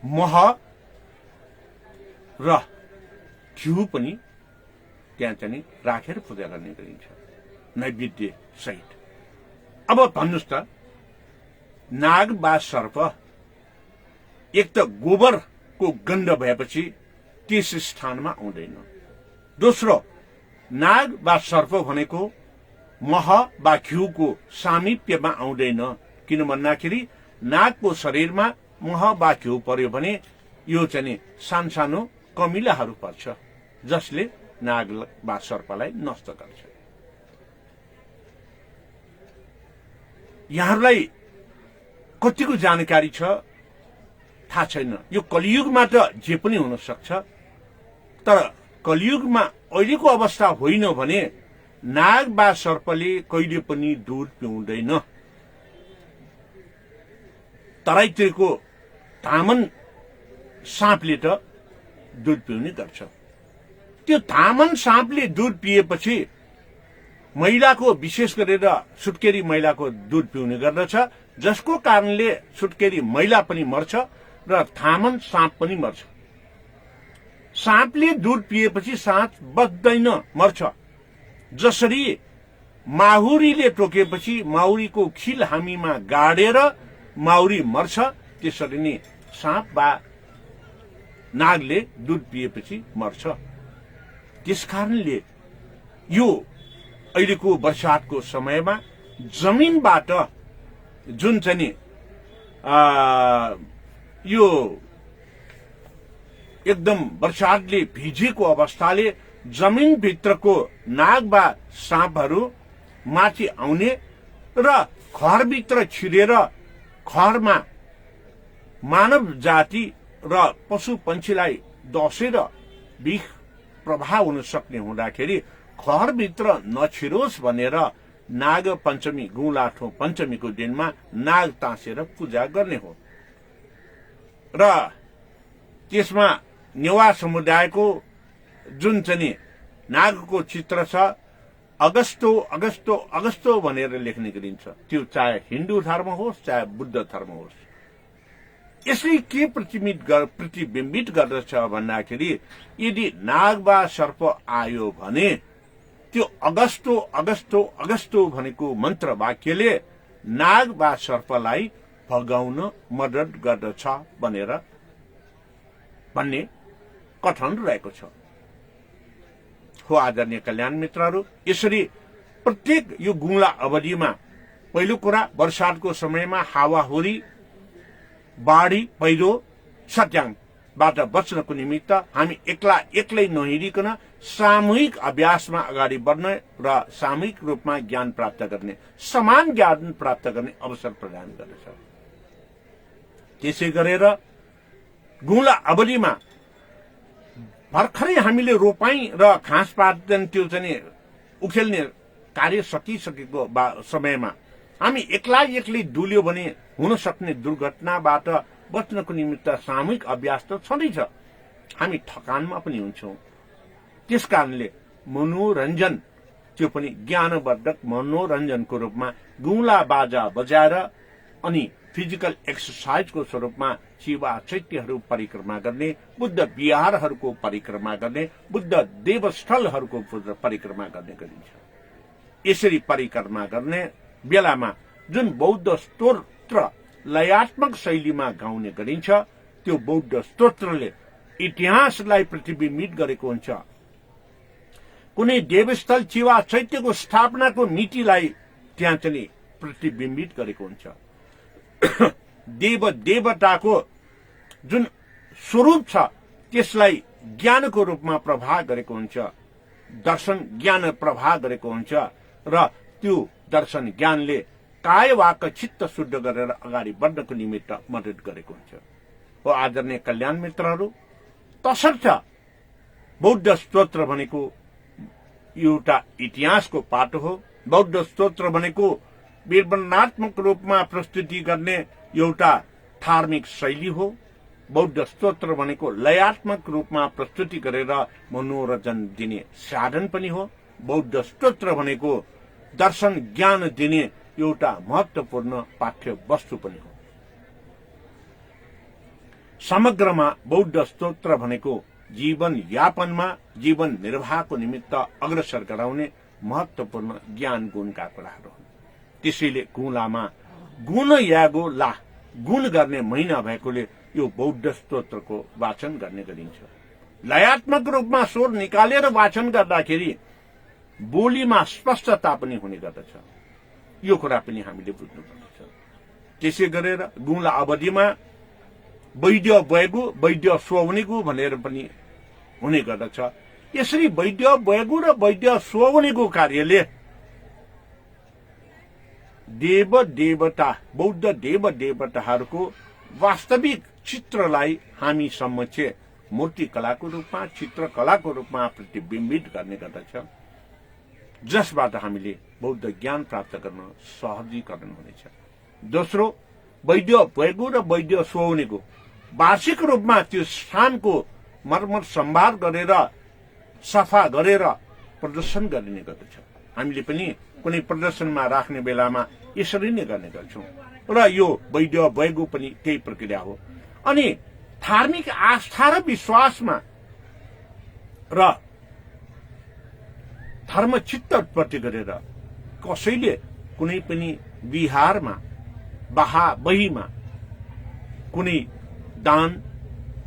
मह र घिउ पनि त्यहाँ चाहिँ राखेर पूजा गर्ने गरिन्छ नैवेद्य सहित। अब भन्नुस् त नाग वा सर्प एक त गोबरको गन्ध भएपछि त्यस स्थानमा आउँदैन। दोस्रो, नाग वा सर्प भनेको मह वा घिउको सामिप्यमा आउँदैन। किन भन्दाखेरि नागको शरीरमा मह वा घिउ पर्यो भने यो चाहिँ सानसानो कमिलाहरू पर्छ जसले नाग वा सर्पलाई नष्ट गर्छ। यहाँहरूलाई कतिको जानकारी छ थाहा छैन। यो कलियुगमा त जे पनि हुन सक्छ, तर कलियुगमा अहिलेको अवस्था होइन भने नाग वा सर्पले कहिले पनि दूध पिउँदैन। तराईतिरको धामन साँपले त दूध पिउने गर्छ। त्यो धामन साँपले दूध पिएपछि महिलाको, विशेष गरेर सुत्केरी महिलाको दूध पिउने गर्दछ, जसको कारणले सुत्केरी महिला पनि मर्छ र धामन साँप पनि मर्छ। साँपले दूध पिएपछि साँप बच्दैन, मर्छ। जसरी माहुरीले टोकेपछि माहुरीको खिल हामीमा गाडेर माहुरी मर्छ, त्यसरी नै साँप वा नागले दूध पिएपछि मर्छ। त्यसकारणले यो अहिलेको वर्षातको समयमा जमिनबाट जुन चाहिँ यो एकदम वर्षातले भिजेको अवस्थाले जमिनभित्रको नाग वा साँपहरू माथि आउने र घरभित्र छिरेर घरमा मानव जाति र पशु पन्छीलाई डसेर विष प्रभाव हुन सक्ने हुँदाखेरि घरभित्र नछिरोस् भनेर नाग पञ्चमी, गुलाठौं पञ्चमीको दिनमा नाग तासेर पूजा गर्ने हो। र त्यसमा नेवार समुदायको जुन चाहिँ नागको चित्र छ, अगस्तो अगस्तो अगस्तो भनेर लेख्ने गरिन्छ। त्यो चाहे हिन्दू धर्म होस् चाहे बुद्ध धर्म होस्। यसले के प्रतिबिम्बित गर्दछ भन्दाखेरि यदि नाग वा सर्प आयो भने त्यो अगस्तो अगस्तो अगस्तो भनेको मन्त्र वाक्यले नाग वा सर्पलाई भगाउन मद्दत गर्दछ भन्ने कथन रहेको छ। हो आदरणीय कल्याण मित्रहरू, यसरी प्रत्येक यो गुङ्ला अवधिमा पहिलो कुरा वर्षातको समयमा हावाहुरी, बाढी, पहिरो, सत्याङबाट बच्नको निमित्त हामी एक्लै नहिरिकन सामूहिक अभ्यासमा अगाडि बढ्ने र सामूहिक रूपमा ज्ञान प्राप्त गर्ने, समान ज्ञान प्राप्त गर्ने अवसर प्रदान गर्दछ। त्यसै गरेर गुङ्ला अवधिमा भर्खरै हामीले रोपाई र घाँसपात त्यो चाहिँ उखेल्ने कार्य सकिसकेको समयमा हामी एक्लै डुल्यो भने हुन सक्ने दुर्घटनाबाट बच्नको निमित्त सामूहिक अभ्यास त छँदैछ। हामी थकानमा पनि हुन्छौं। त्यसकारणले मनोरञ्जन, त्यो पनि ज्ञानवर्धक मनोरञ्जनको रूपमा गुङ्ला बाजा बजाएर अनि फिजिकल एक्सर्साइजको स्वरूपमा शिवा चैत्यहरू परिक्रमा गर्ने, बुद्ध विहारहरूको परिक्रमा गर्ने, बुद्ध देवस्थलहरूको परिक्रमा गर्ने गरिन्छ। यसरी परिक्रमा गर्ने बेलामा जुन बौद्ध स्तोत्र लयात्मक शैलीमा गाउने गरिन्छ, त्यो बौद्ध स्तोत्रले इतिहासलाई प्रतिबिम्बित गरेको हुन्छ। कुनै देवस्थल शिवा चैत्यको स्थापनाको मितिलाई त्यहाँ चाहिँ प्रतिबिम्बित गरेको हुन्छ। देव देवताको जुन स्वरूप छ त्यसलाई ज्ञानको रूपमा प्रभाव गरेको हुन्छ। दर्शन ज्ञान प्रभाव गरेको हुन्छ र त्यो दर्शन ज्ञानले काय वाक चित्त शुद्ध गरेर अगाडि बढ्नको निमित्त मद्दत गरेको हुन्छ। हो आदरणीय कल्याण मित्रहरू, तसर्थ बौद्ध स्तोत्र भनेको एउटा इतिहासको पाटो हो। बौद्ध स्तोत्र भनेको विवरणात्मक रूपमा प्रस्तुति गर्ने एउटा धार्मिक शैली हो। बौद्ध स्तोत्र भनेको लयात्मक रूपमा प्रस्तुति गरेर मनोरञ्जन दिने साधन पनि हो। बौद्ध स्तोत्र भनेको दर्शन ज्ञान दिने एउटा महत्त्वपूर्ण पाठ्य वस्तु पनि हो। समग्रमा बौद्ध स्तोत्र भनेको जीवन यापनमा जीवन निर्वाहको निमित्त अग्रसर गराउने महत्त्वपूर्ण ज्ञान गुणका कुराहरू हुन्। त्यसैले गुलामा गुण यागो ला गुण गर्ने महिना भएकोले यो बौद्ध स्तोत्रको वाचन गर्ने गरिन्छ। लयात्मक रूपमा स्वर निकालेर वाचन गर्दाखेरि बोलीमा स्पष्टता पनि हुने गर्दछ। यो कुरा पनि हामीले बुझ्नुपर्दछ। त्यसै गरेर गुला अवधिमा वैद्य वैगु वैद्य स्ववनिगु भनेर पनि हुने गर्दछ। यसरी वैद्य वैगु र वैद्य स्ववनिगु कार्यले देव देवता बौद्ध देव देवताहरूको वास्तविक चित्रलाई हामी समक्ष मूर्तिकलाको रूपमा चित्रकलाको रूपमा प्रतिबिम्बित गर्ने गर्दछ, जसबाट हामीले बौद्ध ज्ञान प्राप्त गर्न सहजीकरण हुनेछ। दोस्रो, वैद्य वैगु र वैद्य स्ववनिगु वार्षिक रूपमा त्यो स्थानको मर्मत सम्भार गरेर सफा गरेर प्रदर्शन गरिने गर्दछ। हामीले पनि कुनै प्रदर्शनमा राख्ने बेलामा यसरी नै गर्ने गर्छौं र यो वैद्य वैगु पनि त्यही प्रक्रिया हो। अनि धार्मिक आस्था र विश्वासमा र धर्मचित्त उत्पत्ति गरेर कसैले कुनै पनि विहारमा बहीमा कुनै दान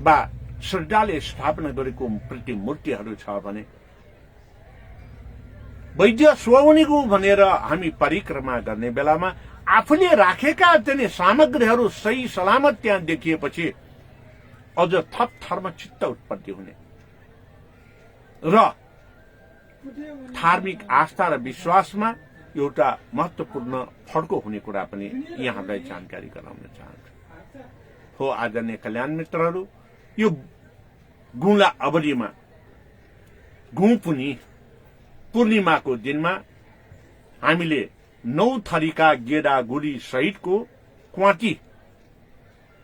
वा श्रद्धाले स्थापना गरेको प्रतिमूर्तिहरू छ भने वैद्य स्ववनिगु भनेर हामी परिक्रमा गर्ने बेलामा आफूले राखेका चाहिँ सामग्रीहरू सही सलामत त्यहाँ देखिएपछि अझ थप धर्मचित्त उत्पत्ति हुने र धार्मिक आस्था र विश्वासमा एउटा महत्त्वपूर्ण फड्को हुने कुरा पनि यहाँलाई जानकारी गराउन चाहन्छु। हो आदरणीय कल्याण मित्रहरू, यो गुला अवधिमा पूर्णिमाको दिनमा हामीले 9 थरीका गेडा गुडी सहितको क्वाटी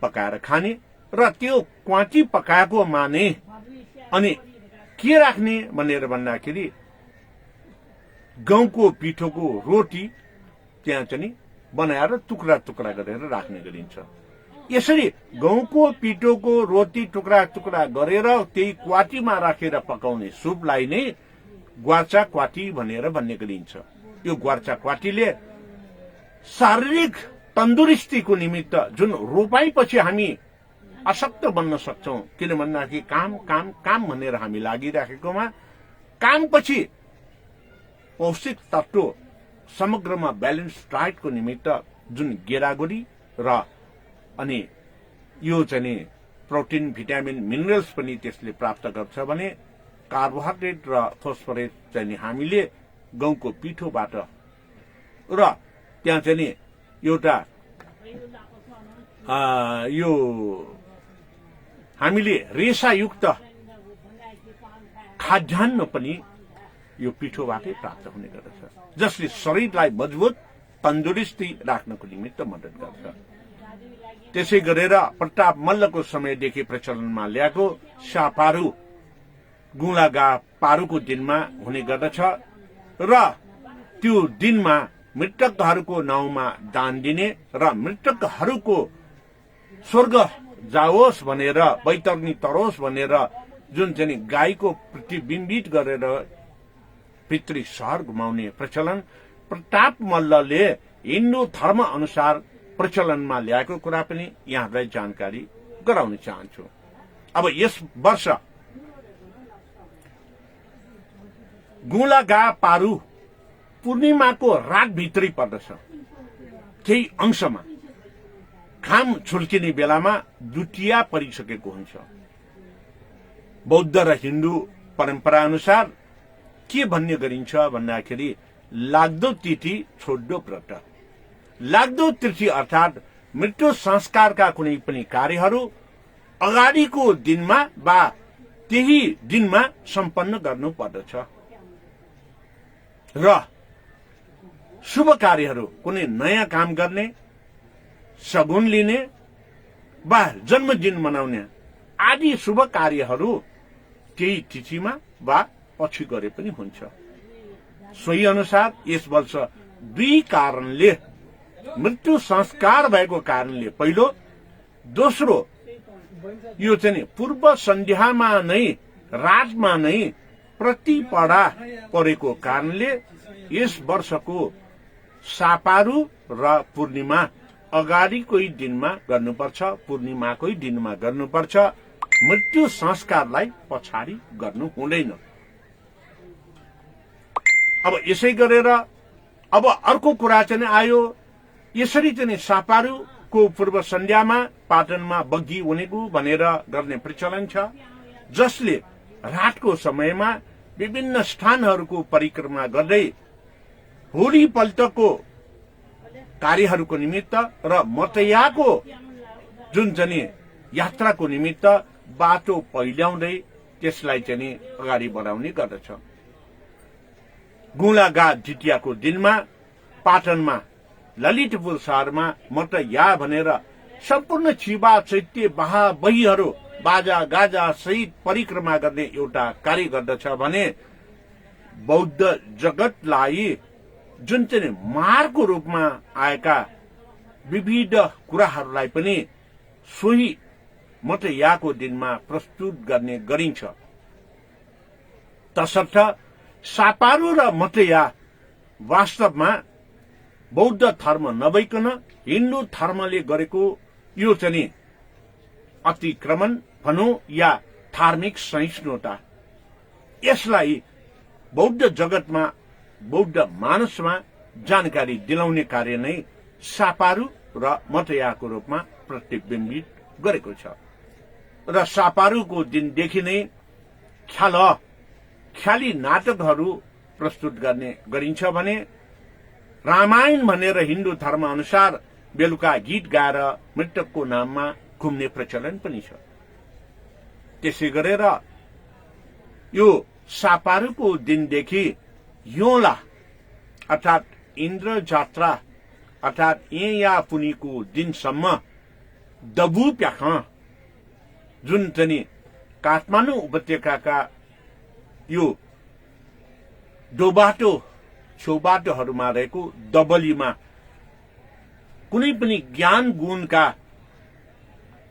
पकाएर खाने र त्यो क्वाटी पकाएको माने अनि के राख्ने भनेर भन्दाखेरि गहुँको पिठोको रोटी त्यहाँ चाहिँ बनाएर टुक्रा टुक्रा गरेर राख्ने गरिन्छ। यसरी गहुँको पिठोको रोटी टुक्रा टुक्रा गरेर त्यही क्वाटीमा राखेर पकाउने सुपलाई नै ग्वार्चा क्वाटी भनेर भन्ने गरिन्छ। यो ग्वार्चा क्वाटीले शारीरिक तन्दुरुस्तीको निमित्त जुन रोपाईपछि हामी अशक्त बन्न सक्छौं, किन भन्दाखेरि काम काम काम भनेर हामी लागिराखेकोमा कामपछि पौष्टिक तत्व समग्रमा ब्यालेन्स डाइटको निमित्त जुन गेडागुडी र अनि यो चाहिँ प्रोटिन भिटामिन मिनरल्स पनि त्यसले प्राप्त गर्छ भने कार्बोहाइड्रेट र फोस्फोरेट चाहिँ हामीले गहुँको पिठोबाट र त्यहाँ चाहिँ एउटा यो हामीले रेसायुक्त खाद्यान्न पनि यो पिठोबाटै प्राप्त हुने गर्दछ, जसले शरीरलाई मजबुत तन्दुरुस्ती राख्नको निमित्त मद्दत गर्छ। त्यसै गरेर प्रताप मल्लको समयदेखि प्रचलनमा ल्याएको सापारू गुलागा पारूको दिनमा हुने गर्दछ र त्यो दिनमा मृतकहरूको नाउँमा दान दिने र मृतकहरूको स्वर्ग जाओस् भनेर वैतरणी तरोस् भनेर जुन चाहिँ गाईको प्रतिबिम्बित गरेर पितृ सहर घुमाउने प्रचलन प्रताप मल्लले हिन्दू धर्म अनुसार प्रचलनमा ल्याएको कुरा पनि यहाँलाई जानकारी गराउन चाहन्छु। अब यस वर्ष गुलागा पारू पूर्णिमाको रातभित्रै पर्दछ। केही अंशमा घाम छुल्किने बेलामा दुतिया परिसकेको हुन्छ। बौद्ध र हिन्दू परम्परा अनुसार के भन्ने गरिन्छ भन्दाखेरि लाग्दो तिथि छोड्दो व्रत। लाग्दो तिथि अर्थात् मृत्यु संस्कारका कुनै पनि कार्यहरू अगाडिको दिनमा वा त्यही दिनमा सम्पन्न गर्नु पर्दछ र शुभ कार्यहरू कुनै नयाँ काम गर्ने, सगुन लिने वा जन्मदिन मनाउने आदि शुभ कार्यहरू केही तिथिमा वा पछि गरे पनि हुन्छ। सोही अनुसार यस वर्ष 2 कारणले मृत्यु संस्कार भएको कारणले पहिलो, दोस्रो यो चाहिँ पूर्व सन्ध्यामा नै रातमा नै प्रतिपडा परेको कारणले यस वर्षको सापारु र पूर्णिमा अगाडिकै दिनमा गर्नुपर्छ, पूर्णिमाकै दिनमा गर्नुपर्छ। मृत्यु संस्कारलाई पछाडि गर्नु हुँदैन। अब यसै गरेर अब अर्को कुरा चाहिँ आयो, यसरी चाहिँ सापारुको पूर्व सन्ध्यामा पाटनमा बग्गी उनेगु भनेर गर्ने प्रचलन छ, जसले रातको समयमा विभिन्न स्थानहरूको परिक्रमा गर्दै भोलिपल्टको कार्यहरूको निमित्त र मतयाको जुन चाहिँ यात्राको निमित्त बाटो पहिल्याउँदै त्यसलाई चाहिँ अगाडि बढाउने गर्दछ। गुलाघाट जितियाको दिनमा पाटनमा ललितपुर शहरमा मतया भनेर सम्पूर्ण छिबा चैत्य बहाबहीहरू बाजा गाजा सहित परिक्रमा गर्ने एउटा कार्य गर्दछ भने बौद्ध जगतलाई जुन चाहिँ मारको रूपमा आएका विविध कुराहरूलाई पनि सोही मतयाको दिनमा प्रस्तुत गर्ने गरिन्छ। तसर्थ सापारु र मतया वास्तवमा बौद्ध धर्म नभइकन हिन्दू धर्मले गरेको यो चाहिँ अतिक्रमण भनौं या धार्मिक सहिष्णुता, यसलाई बौद्ध जगतमा बौद्ध मानसमा जानकारी दिलाउने कार्य नै सापारु र मतयाको रूपमा प्रतिबिम्बित गरेको छ। र सापारुको दिनदेखि नै ख्याली नाटकहरू प्रस्तुत गर्ने गरिन्छ भने रामायण भनेर हिन्दू धर्म अनुसार बेलुका गीत गाएर मृतकको नाममा घुम्ने प्रचलन पनि छ। त्यसै गरेर यो सापारुको दिनदेखि योला अर्थात इन्द्र जात्रा अर्थात या पुनीको दिनसम्म दबु प्याख जुन चाहिँ काठमाडौँ उपत्यकाका यो दोबाटो छेउबाटोहरूमा रहेको दबलीमा कुनै पनि ज्ञान गुणका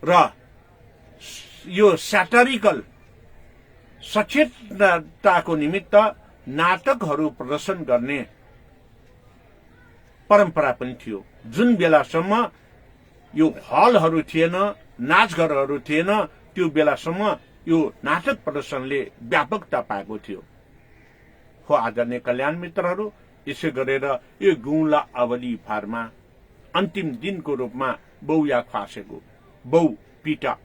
र यो स्याटरिकल सचेतताको निमित्त नाटकहरू प्रदर्शन गर्ने परम्परा पनि थियो। जुन बेलासम्म यो हलहरू थिएन, नाचघरहरू थिएन, त्यो बेलासम्म यो नाटक प्रदर्शनले व्यापकता पाएको थियो। हो आदरणीय कल्याण मित्रहरू, यसै गरेर यो गुला अवली फारमा अन्तिम दिनको रूपमा बौया ख्वासेको बौ पिता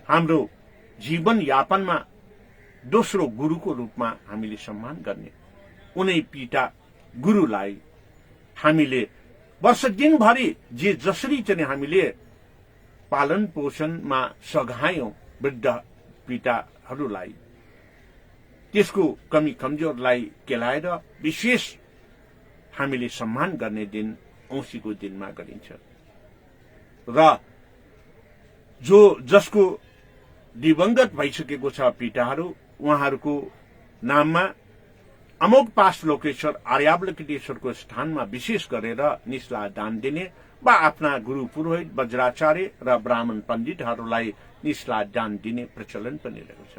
हाम्रो जीवन यापनमा दोस्रो गुरुको रूपमा हामीले सम्मान गर्ने उनै पिता गुरुलाई हामीले वर्ष दिनभरि जे जसरी चाहिँ हामीले पालन पोषणमा सघायौं वृद्ध पिताहरूलाई, त्यसको कमी कमजोरलाई केलाएर विशेष हामीले सम्मान गर्ने दिन औँसीको दिनमा गरिन्छ। र जसको दिवंगत भइसकेको छ पिताहरू, उहाँहरूको नाममा अमोघ पास लोकेश्वर आर्यावलकेश्वरको स्थानमा विशेष गरेर निस्ला दान दिने वा आफ्ना गुरु पुरोहित वज्राचार्य र ब्राह्मण पण्डितहरूलाई निस्ला दान दिने प्रचलन पनि रहेको छ।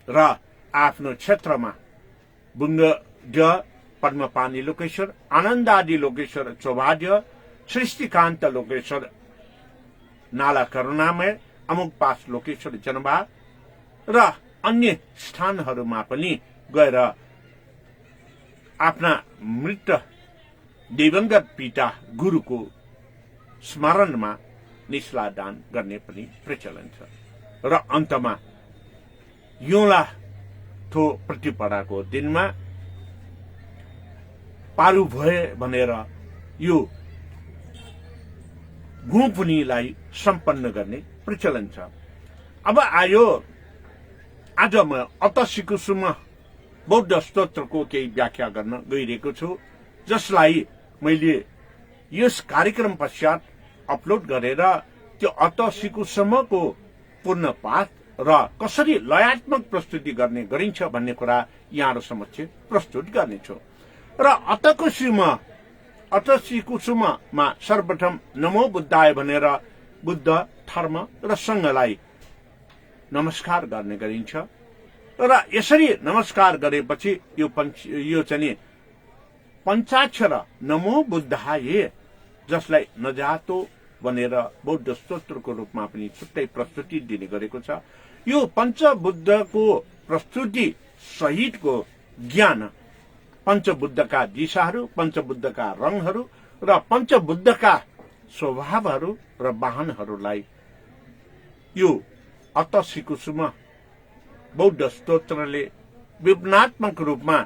र आफ्नो क्षेत्रमा बुङ्गज पद्मपानी लोकेश्वर, आनन्दादि लोकेश्वर चौभाग्य, सृष्टिकान्त लोकेश्वर नाला करुणामय, अमुक पास लोकेश्वर जनबा र अन्य स्थानहरूमा पनि गएर आफ्ना मृत दिवंगत पिता गुरुको स्मरणमा निस्ला दान गर्ने पनि प्रचलन छ। र अन्तमा योला थो प्रतिपदाको दिनमा पारु भए भनेर यो गुपुनीलाई सम्पन्न गर्ने प्रचलन छ। अब आयो आज म अतसिकुसुम बौद्ध स्तोत्रको केही व्याख्या गर्न गइरहेको छु, जसलाई मैले यस कार्यक्रम पश्चात अपलोड गरेर त्यो अतसिकुसुमको पूर्ण पाठ र कसरी लयात्मक प्रस्तुति गर्ने गरिन्छ भन्ने कुरा यहाँहरु समक्ष प्रस्तुत गर्नेछु। र अतसी कुसुममा सर्वप्रथम नमो बुद्धाय भनेर बुद्ध धर्म र संघलाई नमस्कार गर्ने गरिन्छ र यसरी नमस्कार गरेपछि यो चाहिँ पञ्चाक्षर नमो बुद्धाय जसलाई नजातो भनेर बौद्ध स्तोत्रको रूपमा पनि छुट्टै प्रस्तुति दिने गरेको छ। यो पञ्चबुद्धको प्रस्तुति सहितको ज्ञान पञ्चबुद्धका दिशाहरू, पञ्चबुद्धका रङहरू र पञ्चबुद्धका स्वभावहरू र वाहनहरूलाई यो अतसी कुसुम बौद्ध स्तोत्रले विवरणात्मक रूपमा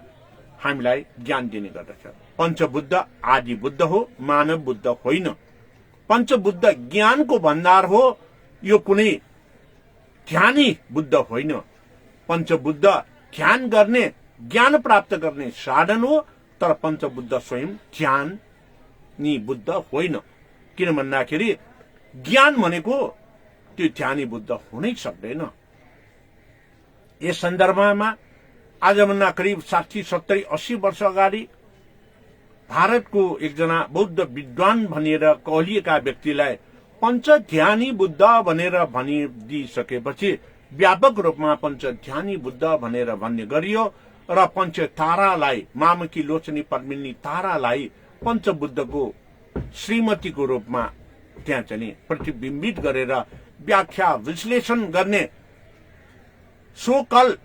हामीलाई ज्ञान दिने गर्दछ। पञ्चबुद्ध आदि बुद्ध हो, मानव बुद्ध होइन। पञ्चबुद्ध ज्ञानको भण्डार हो, यो कुनै ध्यानी बुद्ध होइन। पञ्चबुद्ध ध्यान गर्ने, ज्ञान प्राप्त गर्ने साधन हो, तर पञ्चबुद्ध स्वयं ध्यानी बुद्ध होइन। किन भन्दाखेरि ज्ञान भनेको त्यो ध्यानी बुद्ध हुनै सक्दैन। यस सन्दर्भमा आजभन्दा करिब 60, 70, 80 वर्ष अगाडि भारतको एकजना बौद्ध विद्वान भनेर कहलिएका व्यक्तिलाई पञ्चध्यानी बुद्ध भनेर भनिदिइसकेपछि व्यापक रूपमा पञ्चध्यानी बुद्ध भनेर भन्ने गरियो र पञ्चतारालाई, मामकी लोचनी पद्मिनी तारालाई पञ्चबुद्धको श्रीमतीको रूपमा त्यहाँ चाहिँ प्रतिबिम्बित गरेर व्याख्या विश्लेषण गर्ने सोकल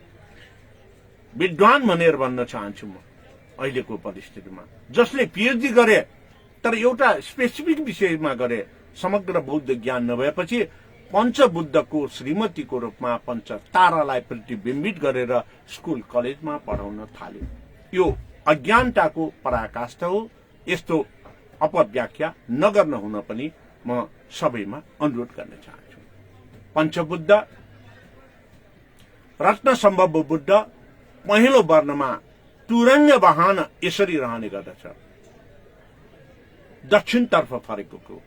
विद्वान भनेर भन्न चाहन्छु म अहिलेको परिस्थितिमा, जसले पीएचडी गरे तर एउटा स्पेसिफिक विषयमा गरे, समग्र बौद्ध ज्ञान नभएपछि पञ्चबुद्धको श्रीमतीको रूपमा पञ्चतारालाई प्रतिबिम्बित गरेर स्कुल कलेजमा पढाउन थाल्यो। यो अज्ञानताको पराकाष्ठा हो। यस्तो अपव्याख्या नगर्न हुन पनि म सबैमा अनुरोध गर्न चाहन्छु। पञ्चबुद्ध रत्न सम्भव बुद्ध पहिलो वर्णमा तुरङ्ग वाहन यसरी रहने गर्दछ, दक्षिणतर्फ फरेको।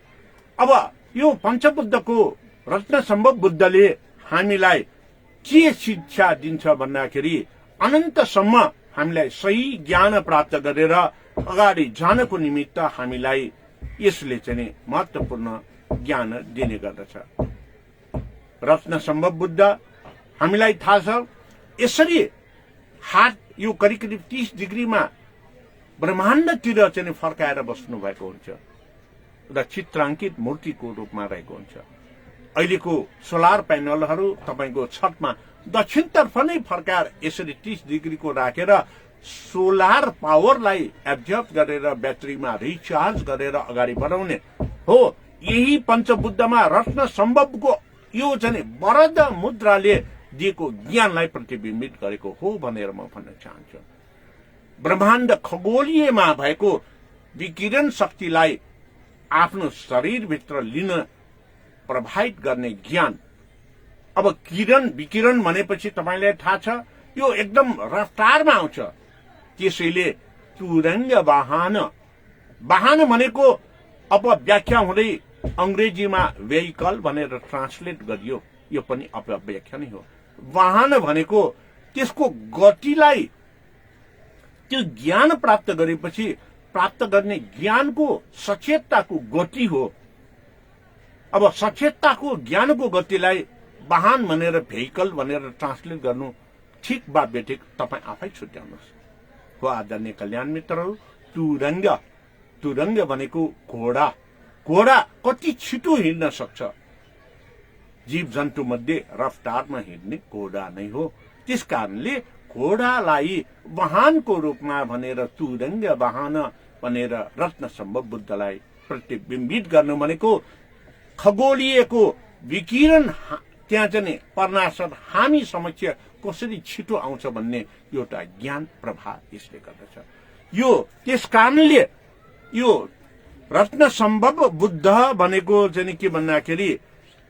अब यो पञ्चबुद्धको रत्न सम्भव बुद्धले हामीलाई के शिक्षा दिन्छ भन्दाखेरि अनन्तसम्म हामीलाई सही ज्ञान प्राप्त गरेर अगाडि जानको निमित्त हामीलाई यसले चाहिँ महत्वपूर्ण ज्ञान दिने गर्दछ। रत्न सम्भव बुद्ध हामीलाई थाहा छ यसरी हात यो करिब करिब 30 डिग्रीमा ब्रह्माण्डतिर चाहिँ फर्काएर बस्नु भएको हुन्छ र चित्राङ्कित मूर्तिको रूपमा रहेको हुन्छ। अहिलेको सोलर प्यानलहरू तपाईको छतमा दक्षिणतर्फ नै फर्काएर यसरी 30 डिग्रीको राखेर सोलर पावरलाई एब्जर्ब गरेर ब्याट्रीमा रिचार्ज गरेर अगाडि बढाउने हो। यही पञ्चबुद्धमा रत्न सम्भवको यो चाहिँ वरद मुद्राले दिएको ज्ञानलाई प्रतिबिम्बित गरेको हो भनेर म भन्न चाहन्छु। ब्रह्माण्ड खगोलीयमा भएको विकिरण शक्तिलाई आफ्नो शरीरभित्र लिन प्रभावित गर्ने ज्ञान। अब विकिरण भनेपछि तपाईलाई थाहा छ यो एकदम रफ्तारमा आउँछ, त्यसैले तुरङ्ग वाहन भनेको अपव्याख्या हुँदै अंग्रेजीमा भेहिकल भनेर ट्रान्सलेट गरियो, यो पनि अपव्याख्या नै हो। वाहन भनेको त्यसको गतिलाई, त्यो ज्ञान प्राप्त गरेपछि प्राप्त गर्ने ज्ञानको सचेतताको गति हो। अब सचेतताको ज्ञानको गतिलाई वाहन भनेर भेहिकल भनेर ट्रान्सलेट गर्नु ठिक वा बेठिक तपाईँ आफै छुट्याउनुहोस्। हो आदरणीय कल्याण मित्रहरू, तुरङ्ग भनेको घोडा कति छिटो हिँड्न सक्छ। जीव जन्तु मध्ये रफ्तारमा हिँड्ने घोडा नै हो। त्यस कारणले घोडालाई वाहनको रूपमा भनेर तुरङ्ग वाहन भनेर रत्न सम्भव बुद्धलाई प्रतिबिम्बित गर्नु भनेको खगोलीयको विकिरण त्यहाँ चाहिँ पर्नासर हामी समक्ष कसरी छिटो आउँछ भन्ने एउटा ज्ञान प्रभाव यसले गर्दछ। यो त्यस कारणले यो रत्न सम्भव बुद्ध भनेको चाहिँ के भन्दाखेरि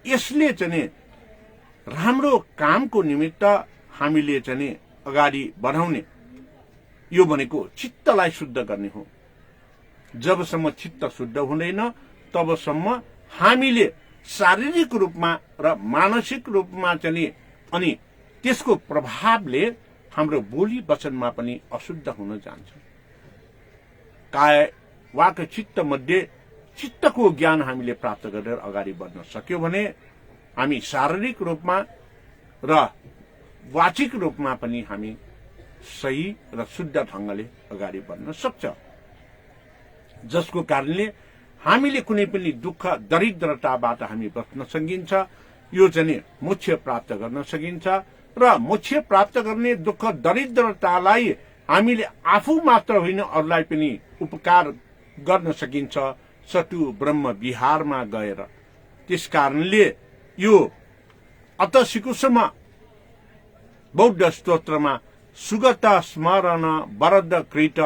यसले चाहिँ राम्रो कामको निमित्त हामीले चाहिँ अगाडि बढाउने, यो भनेको चित्तलाई शुद्ध गर्ने हो। जबसम्म चित्त शुद्ध हुँदैन तबसम्म हामीले शारीरिक रूपमा र मानसिक रूपमा चाहिँ अनि त्यसको प्रभावले हाम्रो बोली वचनमा पनि अशुद्ध हुन जान्छ। काय वाक चित्त मध्ये चित्तको ज्ञान हामीले प्राप्त गरेर अगाडि बढ्न सक्यो भने हामी शारीरिक रूपमा र वाचिक रूपमा पनि हामी सही र शुद्ध ढंगले अगाडि बढ्न सक्छ, जसको कारणले हामीले कुनै पनि दुःख दरिद्रताबाट हामी बच्न सकिन्छ। यो चाहिँ मोक्ष प्राप्त गर्न सकिन्छ र मोक्ष प्राप्त गर्ने दुःख दरिद्रतालाई हामीले आफू मात्र होइन अरूलाई पनि उपकार गर्न सकिन्छ सतु ब्रह्म विहारमा गएर। त्यसकारणले यो अतसिकुसमा बौद्ध स्तोत्रमा सुगत स्मरण वरद कृत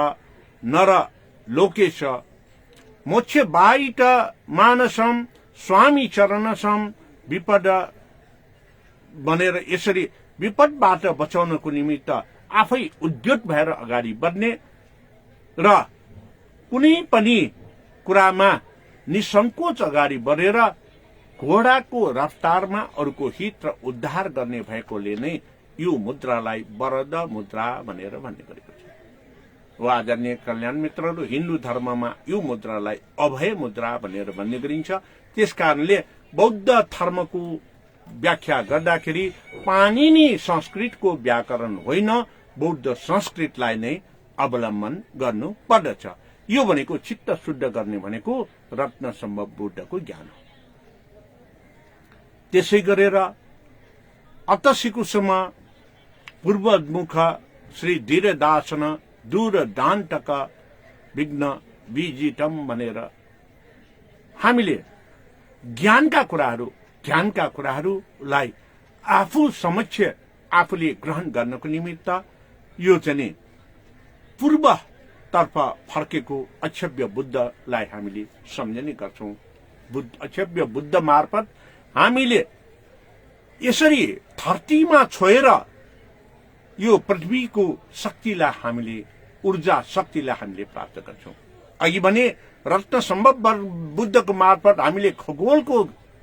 नर लोकेश मोक्ष बाहित मानसम स्वामी चरणसम विपद भनेर यसरी विपदबाट बचाउनको निमित्त आफै उद्युत भएर अगाडि बढ्ने र कुनै पनि कुरामा निसंकोच अगाडि बढेर घोडाको रफ्तारमा अरूको हित र उद्धार गर्ने भएकोले नै यो मुद्रालाई वरद मुद्रा भनेर भन्ने गरेको छ। वा आदरणीय कल्याण मित्रहरू, हिन्दू धर्ममा यो मुद्रालाई अभय मुद्रा भनेर भन्ने गरिन्छ। त्यसकारणले बौद्ध धर्मको व्याख्या गर्दाखेरि पाणिनि संस्कृतको व्याकरण होइन, बौद्ध संस्कृतलाई नै अवलम्बन गर्नु पर्दछ। यो भनेको चित्त शुद्ध गर्ने भनेको रत्न सम्भव बुद्धको ज्ञान हो। त्यसै गरेर अतसिकुसमा पूर्वमुख श्री धीरदासन दूर दान्तक विघ्न विजितम भनेर हामीले ज्ञानका कुराहरूलाई आफू समक्ष आफूले ग्रहण गर्नको निमित्त यो चाहिँ पूर्वतर्फ फर्केको अक्षभ्य बुद्धलाई हामीले सम्झने गर्छौं। अक्षभ्य बुद्ध मार्फत हामीले यसरी धरतीमा छोएर यो पृथ्वीको शक्तिलाई हामीले ऊर्जा शक्तिलाई हामीले प्राप्त गर्छौं। अघि भने रत्न सम्भव बुद्धको मार्फत हामीले खगोलको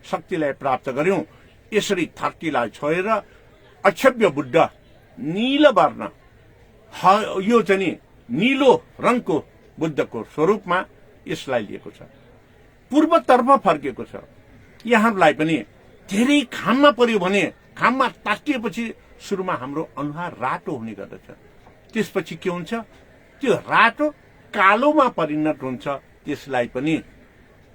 शक्तिलाई प्राप्त गर्यौं। यसरी धरतीलाई छोएर अक्षभ्य बुद्ध नील वर्ण यो चाहिँ नीलो रङको बुद्धको स्वरूपमा यसलाई लिएको छ, पूर्वतर्फ फर्केको छ। यहाँलाई पनि धेरै घाममा पर्यो भने घाममा तातिएपछि सुरुमा हाम्रो अनुहार रातो हुने गर्दछ, त्यसपछि के हुन्छ, त्यो रातो कालोमा परिणत हुन्छ। त्यसलाई पनि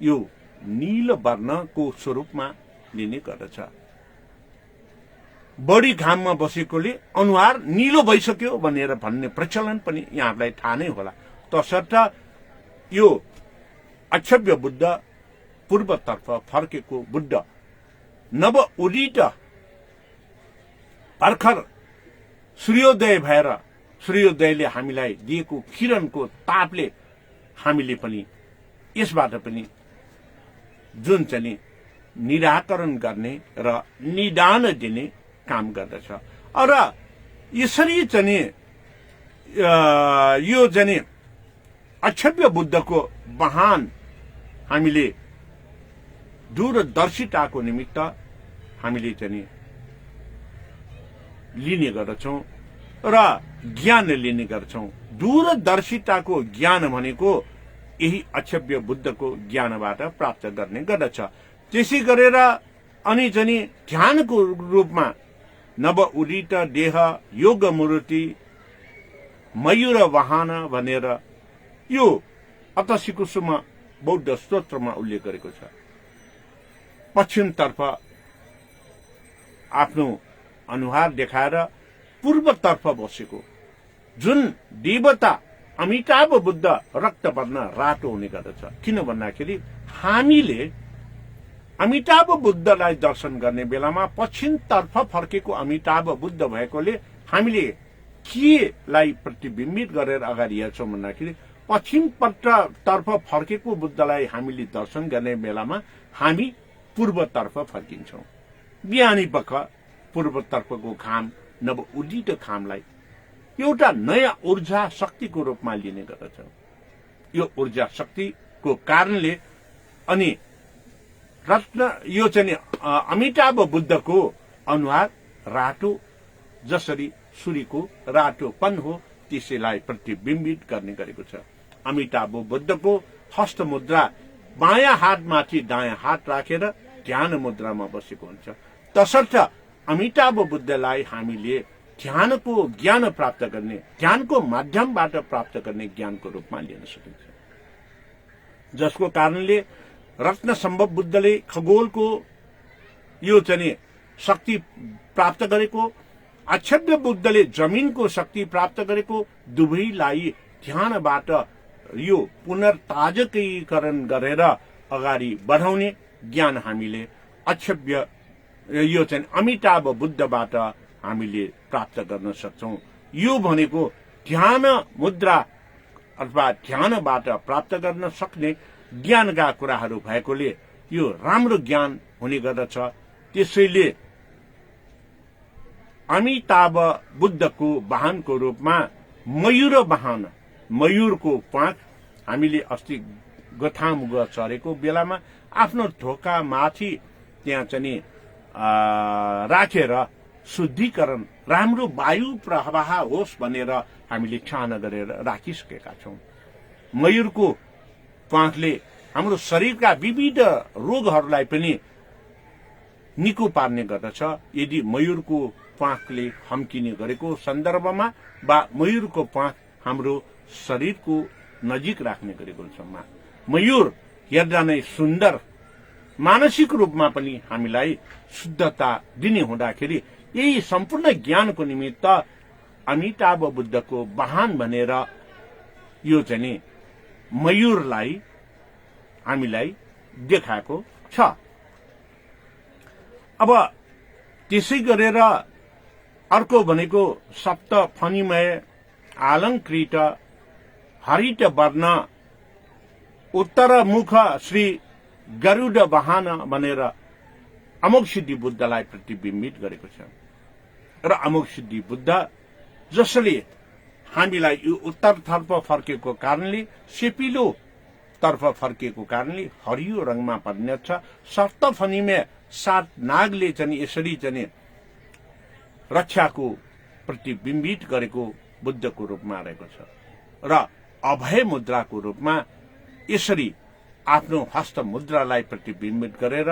यो नील वर्णको स्वरूपमा लिने गर्दछ। बढी घाममा बसेकोले अनुहार नीलो भइसक्यो भनेर भन्ने प्रचलन पनि यहाँलाई थाहा नै होला। तसर्थ यो अक्षभ्य बुद्ध पूर्वतर्फ फर्केको बुद्ध नव उदित भर्खर सूर्योदय भएर सूर्योदयले हामीलाई दिएको किरणको तापले हामीले पनि यसबाट पनि जुन चाहिँ निराकरण गर्ने र निदान दिने काम गर्दछ। र यसरी चाहिँ यो चाहिँ अक्षभ्य बुद्धको महान हामीले दूरदर्शिताको निमित्त हामीले चाहिँ लिने गर्दछौं र ज्ञान लिने गर्छौं। दूरदर्शिताको ज्ञान भनेको यही अक्षभ्य बुद्धको ज्ञानबाट प्राप्त गर्ने गर्दछ। त्यसै गरेर अनि चाहिँ ध्यानको रूपमा नव उदित देह योग मूर्ति मयूर वाहन भनेर यो अतसिकुसुमा बौद्ध स्तोत्रमा उल्लेख गरेको छ। पश्चिमतर्फ आफ्नो अनुहार देखाएर पूर्वतर्फ बसेको जुन देवता अमिताभ बुद्ध रक्त वर्ण रातो हुने गर्दछ। किन भन्दाखेरि हामीले अमिताभ बुद्धलाई दर्शन गर्ने बेलामा पश्चिमतर्फ फर्केको अमिताभ बुद्ध भएकोले हामीले केलाई प्रतिबिम्बित गरेर अगाडि हेर्छौं भन्दाखेरि पश्चिमतर्फ फर्केको बुद्धलाई हामीले दर्शन गर्ने बेलामा हामी पूर्वतर्फ फर्किन्छौं। बिहानी पख पूर्वतर्फको घाम नव उदित घामलाई एउटा नयाँ ऊर्जा शक्तिको रूपमा लिने गर्दछ। यो ऊर्जा शक्तिको कारणले अनि रत्न यो चाहिँ अमिताभ बुद्धको अनुहार रातो जसरी सूर्यको रातोपन हो त्यसैलाई प्रतिबिम्बित गर्ने गरेको छ। अमिताभ बुद्धको हस्त मुद्रा बायाँ हातमाथि दायाँ हात राखेर ध्यान मुद्रामा बसेको हुन्छ। तसर्थ अमिताभ बुद्धलाई हामीले ध्यानको ज्ञान प्राप्त गर्ने, ध्यानको माध्यमबाट प्राप्त गर्ने ज्ञानको रूपमा लिन सकिन्छ, जसको कारणले रत्न सम्भव बुद्धले खगोलको यो चाहिँ शक्ति प्राप्त गरेको, अक्षभ्य बुद्धले जमिनको शक्ति प्राप्त गरेको, दुवैलाई ध्यानबाट यो पुनर्ताजकीकरण गरेर अगाडि बढाउने ज्ञान हामीले अक्षभ्य यो चाहिँ अमिताभ बुद्धबाट हामीले प्राप्त गर्न सक्छौं। यो भनेको ध्यान मुद्रा अथवा ध्यानबाट प्राप्त गर्न सक्ने ज्ञानका कुराहरू भएकोले यो राम्रो ज्ञान हुने गर्दछ। त्यसैले अमिताभ बुद्धको वाहनको रूपमा मयूर वाहन, मयूरको पाख हामीले अस्ति गथामुग चरेको बेलामा आफ्नो ढोका माथि त्यहाँ चाहिँ राखेर शुद्धिकरण, राम्रो वायु प्रवाह होस् भनेर हामीले चाहना गरेर राखिसकेका छौं। मयूरको पाखले हाम्रो शरीरका विविध रोगहरूलाई पनि निको पार्ने गर्दछ। यदि मयूरको पाखले हम्किने गरेको सन्दर्भमा वा मयूरको पाख हाम्रो शरीरको नजिक राख्ने गरेको छ। मयूर हेर्दा नै सुन्दर, मानसिक रूपमा पनि हामीलाई शुद्धता दिने हुँदाखेरि यही सम्पूर्ण ज्ञानको निमित्त अमिताभ बुद्धको वाहन भनेर यो चाहिँ मयूरलाई हामीलाई देखाएको छ। अब त्यसै गरेर अर्को भनेको सप्त फणिमय आलङ्कृत हरित वर्ण उत्तरमुख श्री गरुड वाहन भनेर अमोघ सिद्धि बुद्धलाई प्रतिबिम्बित गरेको छ। र अमोघ सिद्धि बुद्ध जसले हामीलाई यो उत्तरतर्फ फर्केको कारणले, सेपिलो तर्फ फर्केको कारणले हरियो रंगमा परिणत छ। सप्त फणिमय 7 नागले चाहिँ यसरी चाहिँ रक्षाको प्रतिबिम्बित गरेको बुद्धको रूपमा रहेको छ। र अभय मुद्राको रूपमा यसरी आफ्नो हस्त मुद्रालाई प्रतिबिम्बित गरेर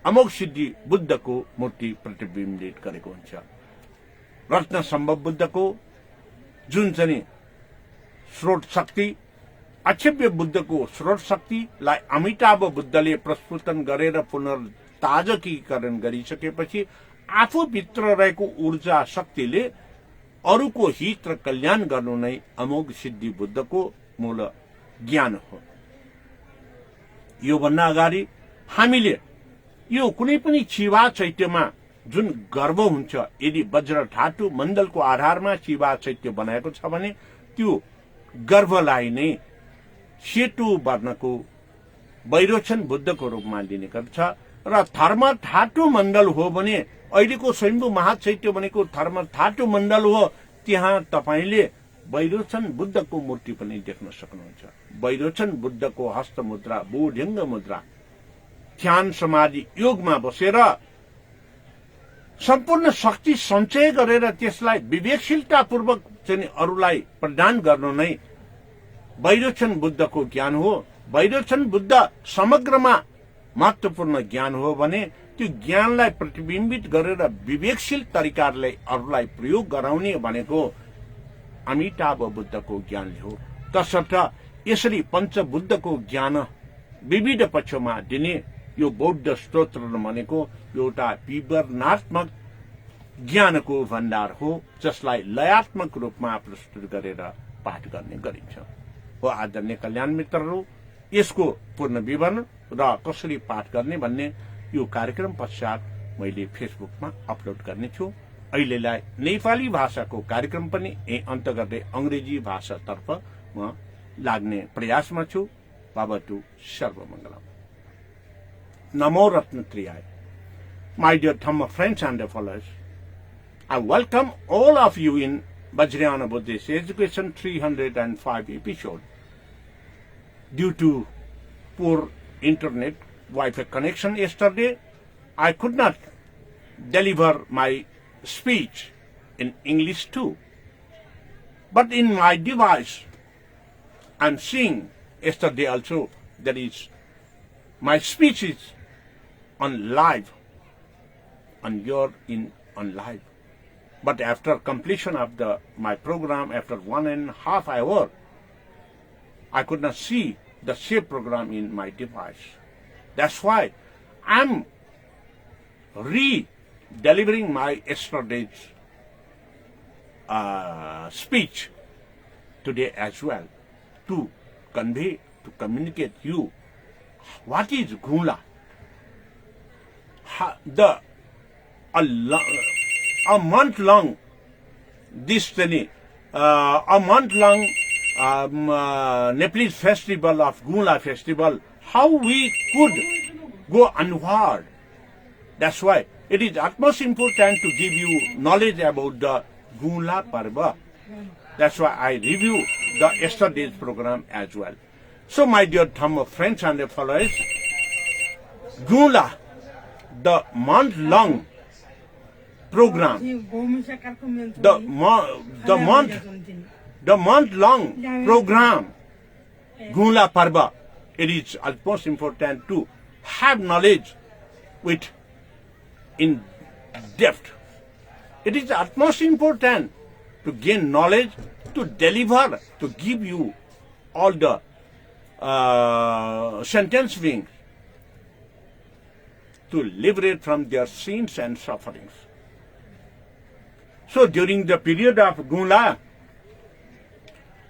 अमोघ सिद्धि बुद्धको मूर्ति प्रतिबिम्बित गरेको हुन्छ। रत्न सम्भव बुद्धको जुन चाहिँ स्रोत शक्ति, अक्षभ्य बुद्धको स्रोत शक्तिलाई अमिताभ बुद्धले प्रस्फुटन गरेर पुनर्ताजकीकरण गरिसकेपछि आफू भित्र रहेको ऊर्जा शक्तिले अरूको हित र कल्याण गर्नु नै अमोघ सिद्धि बुद्धको मूल ज्ञान हो। यो भन्दा अगाडि हामीले यो कुनै पनि चिवा चैत्यमा जुन गर्व हुन्छ, यदि वज्र धातु मण्डलको आधारमा चिवा चैत्य बनाएको छ भने त्यो गर्वलाई नै सेतु वर्णको वैरोचन बुद्धको रूपमा लिने गर्छ। र धर्म धातु मण्डल हो भने अहिलेको स्वयम्भू महाचैत्य भनेको धर्म धातु मण्डल हो, त्यहाँ तपाईले वैरोचन बुद्धको मूर्ति पनि देख्न सक्नुहुन्छ। वैरोचन बुद्धको हस्त मुद्रा, बोधिङ्ग मुद्रा, ध्यान समाधि योगमा बसेर सम्पूर्ण शक्ति सञ्चय गरेर त्यसलाई विवेकशीलतापूर्वक चाहिँ अरूलाई प्रदान गर्नु नै वैरोचन बुद्धको ज्ञान हो। वैरोचन बुद्ध समग्रमा महत्वपूर्ण ज्ञान हो भने त्यो ज्ञानलाई प्रतिबिम्बित गरेर विवेकशील तरिकाले अरूलाई प्रयोग गराउने भनेको अमिताभ बुद्धको ज्ञान हो। तसर्थ यसरी पञ्चबुद्धको ज्ञान विविध पक्षमा दिने यो बौद्ध स्तोत्र भनेको एउटा विवरणात्मक ज्ञानको भण्डार हो, जसलाई लयात्मक रूपमा प्रस्तुत गरेर पाठ गर्ने गरिन्छ। हो आदरणीय कल्याण मित्रहरू, यसको पूर्ण विवरण र कसरी पाठ गर्ने भन्ने यो कार्यक्रम पश्चात मैले फेसबुकमा अपलोड गर्नेछु। अहिलेलाई नेपाली भाषाको कार्यक्रम पनि अन्त गर्दै अंग्रेजी भाषातर्फ म लाग्ने प्रयासमा छु। भवतु सर्वमङ्गलम्। नमो रत्नत्रयाय। My dear Dhamma friends and followers, I welcome all of you in Vajrayana Buddhist Education 305 episode. Due to poor internet wifi connection yesterday, I could not deliver my speech in English too. But in my device, I'm seeing yesterday also that is my speech is on live, on live. But after completion of my program, after 1.5 hours, I could not see the save program in my device. That's why I'm re-delivering my yesterday's speech today as well, to convey, to communicate you what is Gunla. A month-long destiny, a month-long Nepalese festival of Gunla Festival, how we could go unheard. That's why it is utmost important to give you knowledge about the Gunla Parva. That's why I review the yesterday's program as well. So my dear Dhamma friends and followers, Gunla, the month-long program, the month-long program, Gunla Parva, it is utmost important to have knowledge with in depth. It is utmost important to gain knowledge, to deliver, to give you all the sentence wings, to liberate from their sins and sufferings. So during the period of Gunla,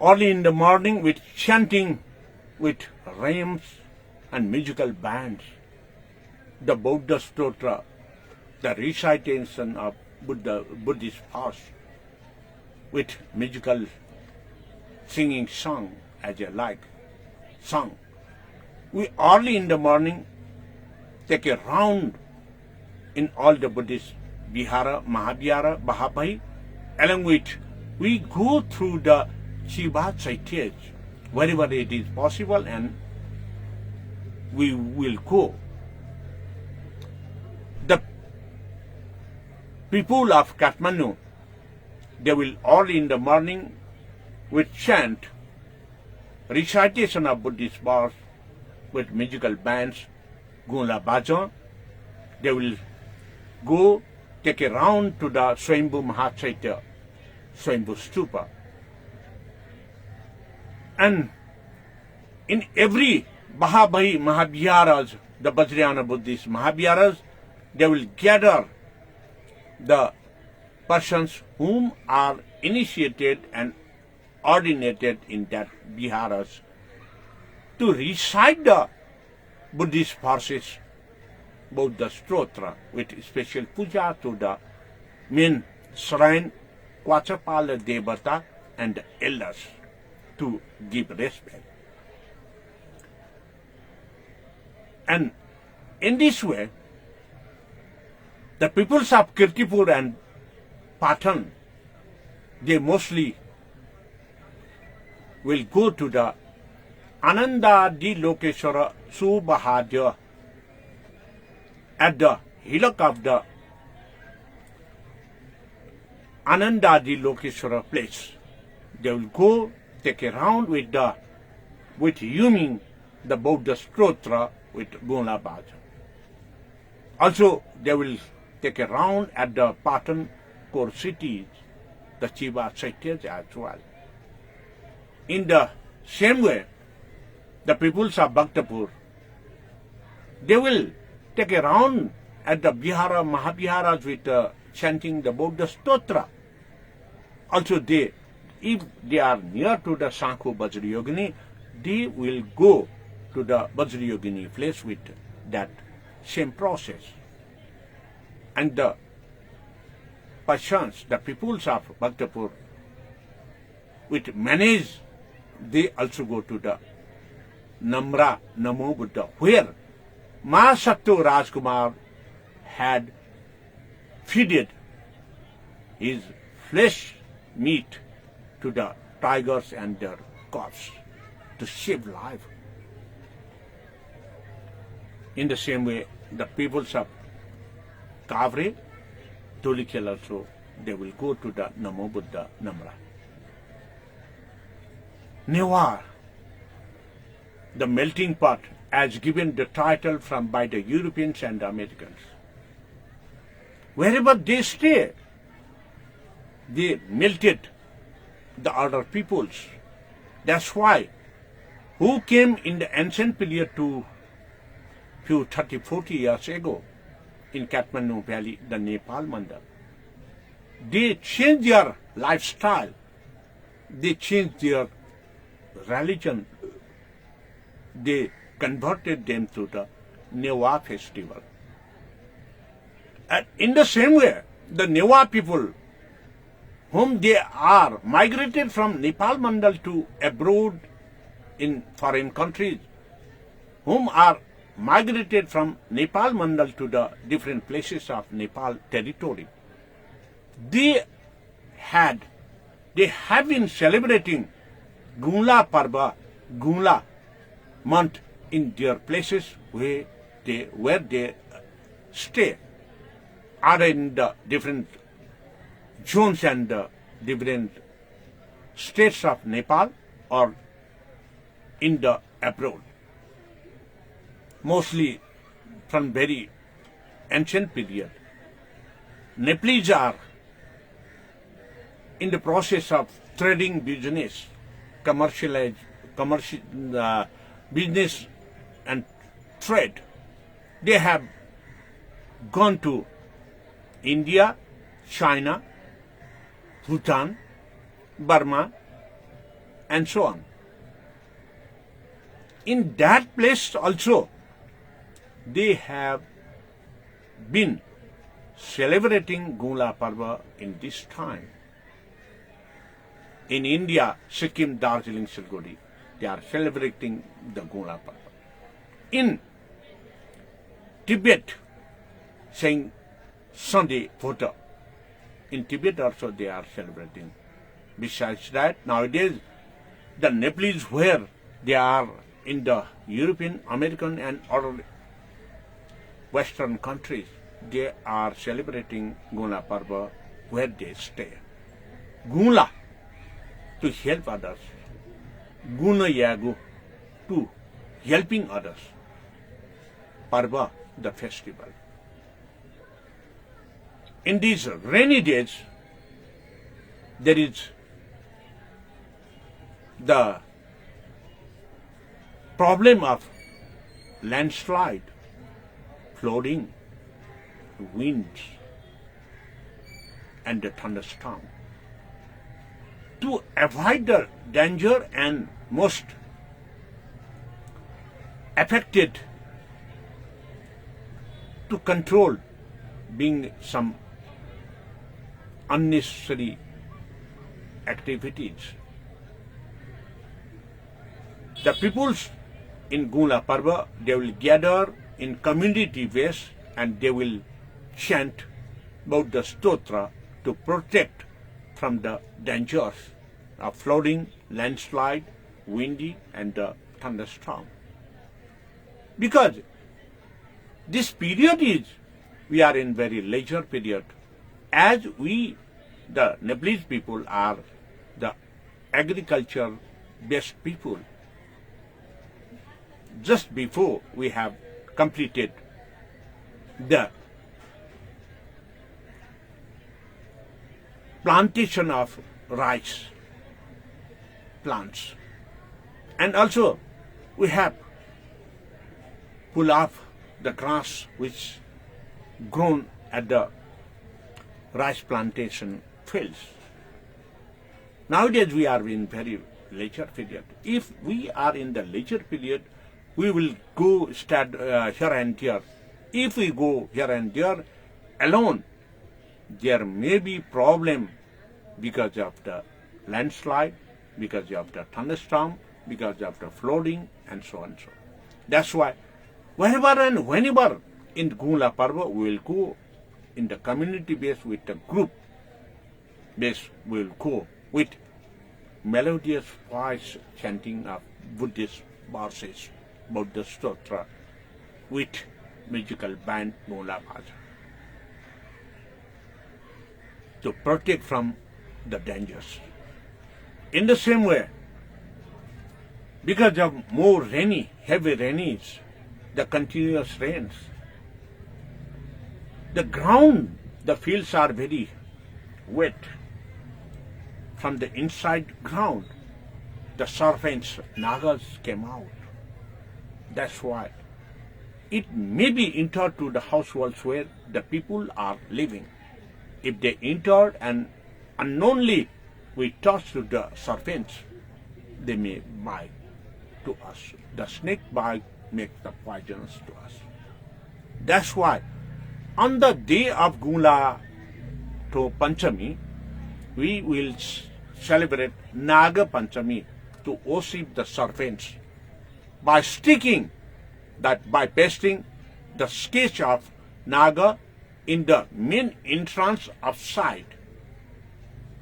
early in the morning with chanting, with rhymes and musical bands, the Buddha Stotra, the recitation of Buddhist fast, with musical singing song as a like song. We early in the morning take a round in all the Buddhist Vihara, Mahavihara, Bahapai, along with we go through the Shiva Chaityas wherever it is possible, and we will go. The people of Kathmandu, they will early in the morning with chant, recitation of Buddhist verse with musical bands, Gunla Bhajan. They will go take a round to the Swayambhu Mahachaitya, Swayambhu Stupa. And in every Bahabai Mahaviharas, the Vajrayana Buddhist Mahaviharas, they will gather the persons whom are initiated and ordinated in that Viharas to recite the Buddhist verses, both the Stotra with special puja to the main shrine, Kwachapala Devata and the elders to give respect. And in this way, the peoples of Kirtipur and Patan, they mostly will go to the Ananda Di Lokeshwara Subhadya at the hillock of the Ananda Di Lokeshwara place. They will go take a round with humming the Buddha Stotra with Gunla Bhajan. Also, they will take a round at the Patan core cities, the Shiva Chaityas as well. In the same way, the peoples of Bhaktapur, they will take a round at the Vihara, Mahaviharas with chanting the Buddha Stotra. Also, if they are near to the Sankho Vajrayogini, they will go to the Vajrayogini place with that same process. And the persons, the peoples of Bhaktapur, with manage, they also go to the Namra Namo Buddha, where Mahasattu Rajkumar had feeded his flesh meat to the tigers and their cubs to save life. In the same way, the peoples of Kavre, Tolikhel also, they will go to the Namo Buddha Namra. Newar, the melting pot, as given the title by the Europeans and the Americans. Wherever they stay, they melted the other peoples. That's why who came in the ancient period to few 30, 40 years ago in Kathmandu Valley, the Nepal Mandal. They changed their lifestyle. They changed their religion. They converted them to the Neva Festival. And in the same way, the Neva people, whom they are migrated from Nepal Mandal to abroad in foreign countries, whom are migrated from Nepal Mandal to the different places of Nepal territory, they have been celebrating Gunla Parva, Gunla month in their places where they stay, either in the different zones and different states of Nepal or in the abroad. Mostly from very ancient period, Nepalese are in the process of trading business, commercial business and trade. They have gone to India, China, Bhutan, Burma, and so on. In that place also, they have been celebrating Gunla Parva in this time. In India, Sikkim, Darjeeling, Siliguri, they are celebrating the Gunla Parva. In Tibet, saying Sunday Photo, in Tibet also they are celebrating. Besides that, nowadays, the Nepalese where they are in the European, American and other Western countries, they are celebrating Gunla Parva where they stay. Gunla, to help others. Guna Yagu, to helping others. Parva, the festival. In these rainy days, there is the problem of landslide, flooding, winds, and the thunderstorm. To avoid the danger and most affected, to control being some unnecessary activities. The peoples in Gunla Parva, they will gather in community base and they will chant about the stotra to protect from the dangers of flooding, landslide, windy and thunderstorm. Because this period is, we are in very leisure period. As we, the Nepalese people, are the agriculture-based people, just before we have completed the plantation of rice plants, and also we have pull off the grass which grown at the rice plantation fields. Nowadays we are in very leisure period. If we are in the leisure period, we will go stand here and there. If we go here and there alone, there may be problem because of the landslide, because of the thunderstorm, because of the flooding, and so on. So that's why wherever and whenever in Gunla Parva we will go in the community base with the group base, we will go with melodious voice chanting of Buddhist verses about the stotra with musical band Gunla Bhaja to protect from the dangers. In the same way, because of more rainy, heavy rains, the continuous rains. The ground, the fields are very wet. From the inside ground, the serpents, nagas came out. That's why it may be entered to the house walls where the people are living. If they entered and unknowingly we touch to the serpents, they may bite to us. The snake bite makes the poisonous to us. That's why on the day of Gunla to Panchami, we will celebrate Naga Panchami to worship the serpents by sticking that, by pasting the sketch of Naga in the main entrance of site.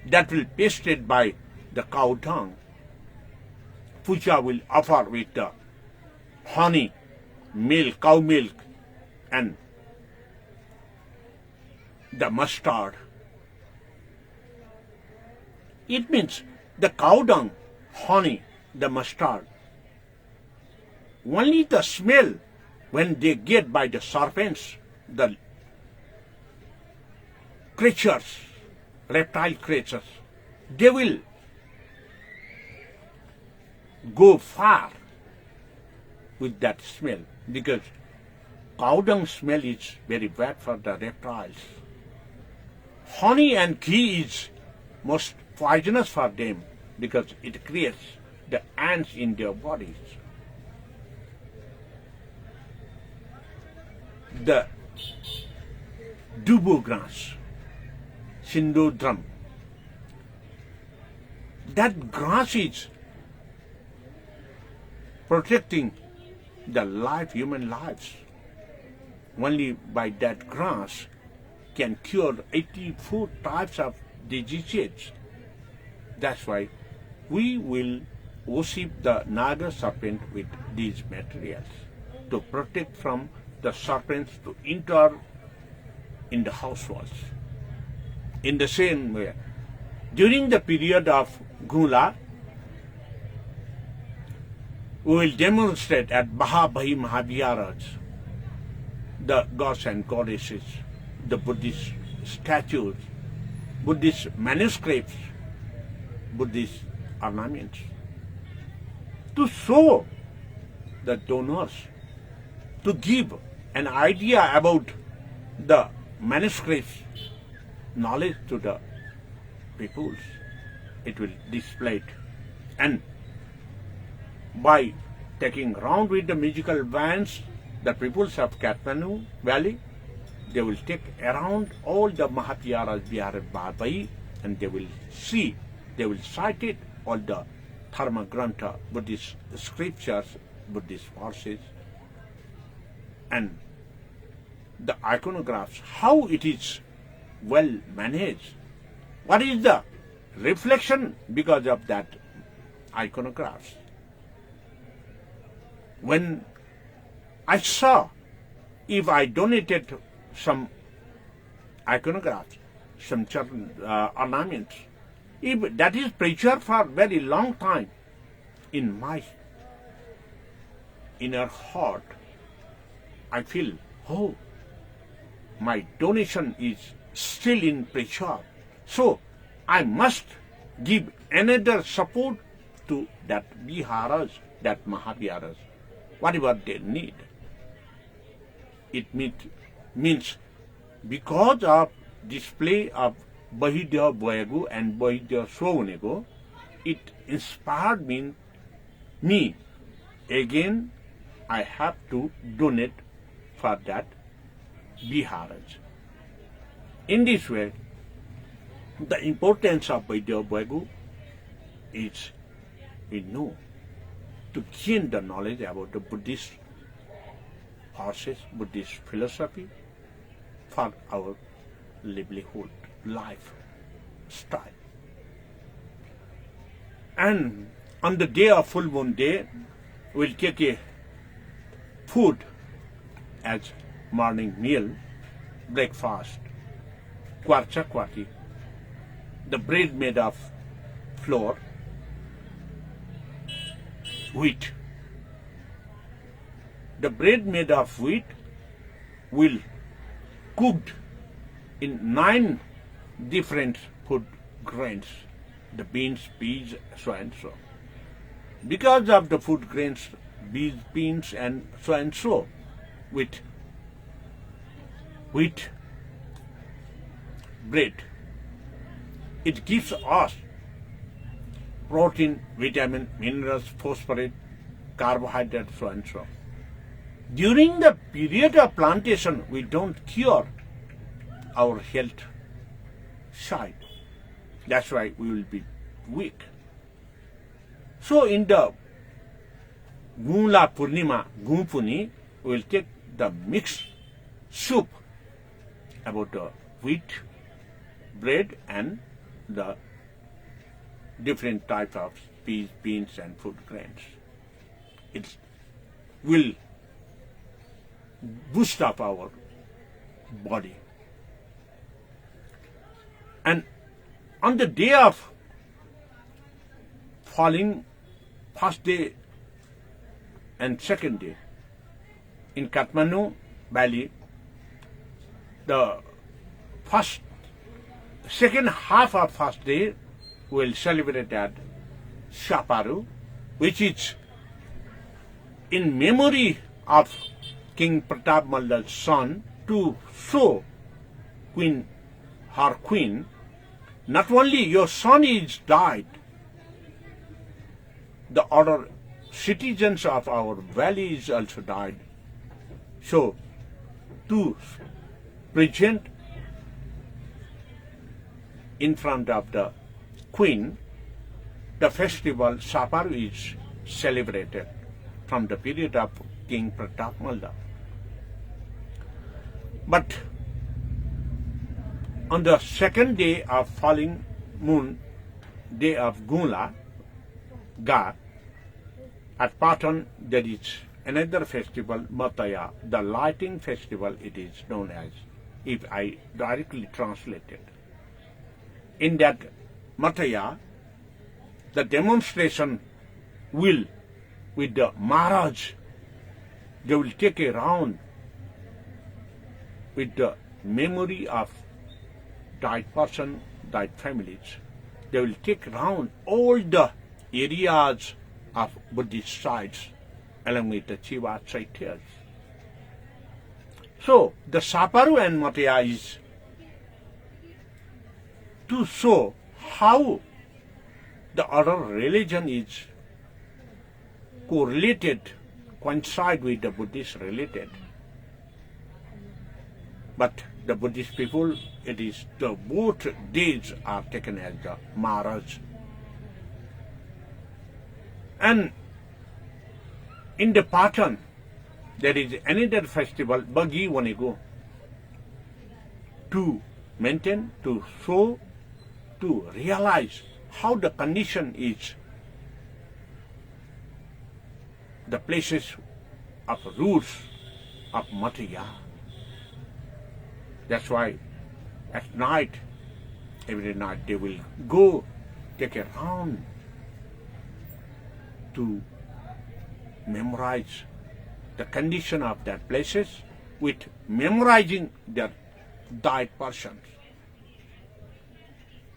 That will be pasted by the cow dung. Puja will offer with the honey, milk, cow milk, and the mustard. It means the cow dung, honey, the mustard. Only the smell when they get by the serpents, the creatures, reptile creatures, they will go far with that smell, because cow dung smell is very bad for the reptiles. Honey and ghee is most poisonous for them because it creates the ants in their bodies. The dubo grass, Sindodram, that grass is protecting the life, human lives. Only by that grass can cure 84 types of diseases. That's why we will worship the Naga serpent with these materials to protect from the serpents to enter in the house walls. In the same way, during the period of Gunla, we will demonstrate at Mahabhahi Mahaviharas the gods and goddesses, the Buddhist statues, Buddhist manuscripts, Buddhist ornaments, to show the donors, to give an idea about the manuscripts, knowledge to the peoples. It will display it. And by taking round with the musical bands, the peoples of Kathmandu Valley, they will take around all the Mahaviharas, Mahabhahi, and they will see, they will cite it, all the Dharma Grantha, Buddhist scriptures, Buddhist verses, and the iconographs, how it is well managed. What is the reflection because of that iconographs? When I saw, if I donated some iconographs, some ornaments, if that is preserved for very long time in my inner heart, I feel, oh, my donation is still in preserve. So I must give another support to that viharas, that Mahaviharas, whatever they need. It means because of display of Bahidya Boyagu and Bahidya Sohunego, it inspired me. Again, I have to donate for that viharas. In this way, the importance of Bahidya Boyagu is, we know, to gain the knowledge about the Buddhist process, Buddhist philosophy for our livelihood, life, style. And on the day of full moon day, we'll take a food as morning meal, breakfast, kwarcha kwati, the bread made of flour, wheat. The bread made of wheat will cooked in 9 different food grains, the beans, peas, so and so. Because of the food grains, beans and so, with wheat bread, it gives us protein, vitamin, minerals, phosphorus, carbohydrate, so and so. During the period of plantation, we don't cure our health side. That's why we will be weak. So in the Gunla Purnima, Gumpuni, we will take the mixed soup about the wheat, bread and the different types of peas, beans and food grains. It will boost up our body. And on the day of falling, first day and second day, in Kathmandu Valley, the second half of first day will celebrate at Shaparu, which is in memory of King Pratap Malla's son, to show her queen, not only your son is died, the other citizens of our valley is also died. So, to present in front of the queen, the festival Saparu is celebrated from the period of King Pratap Malla. But on the second day of falling moon, day of Gunla, Ga, at Patan there is another festival, Mataya, the lighting festival it is known as, if I directly translate it. In that Mataya, the demonstration will, with the Maharaj, they will take a round with the memory of died person, died families. They will take round all the areas of Buddhist sites along with the Chiva Chaityas. So, the Saparu and Mataya is to show how the other religion is correlated, coincide with the Buddhist related. But the Buddhist people, it is the both days are taken as the Maharaj. And in the Patan, there is another festival, Bagi Wanigo, to maintain, to show, to realize how the condition is, the places of roots of Mataya. That's why at night, every night they will go take a round to memorize the condition of that places with memorizing their died persons.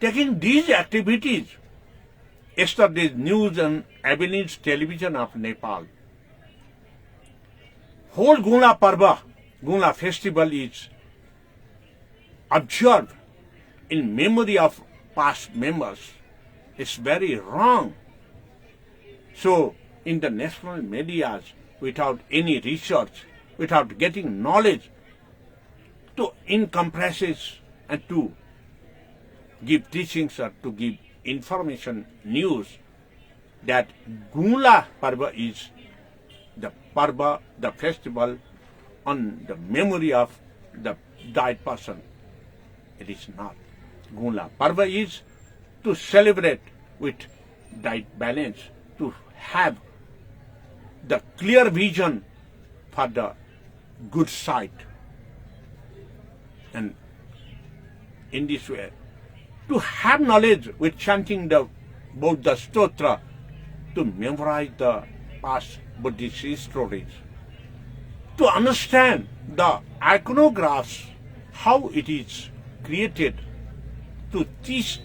Taking these activities, yesterday's news and Avenue television of Nepal, whole Gunla Parva, Gunla festival is observed in memory of past members. It's very wrong. So, in the national media, without any research, without getting knowledge, to incompresses and to give teachings or to give information, news, that Gunla Parva is the Parva, the festival on the memory of the died person. It is not. Gunla Parva is to celebrate with died balance, to have the clear vision for the good side. And in this way, to have knowledge with chanting both the stotra, to memorize the past Buddhist stories, to understand the iconographs, how it is created, to teach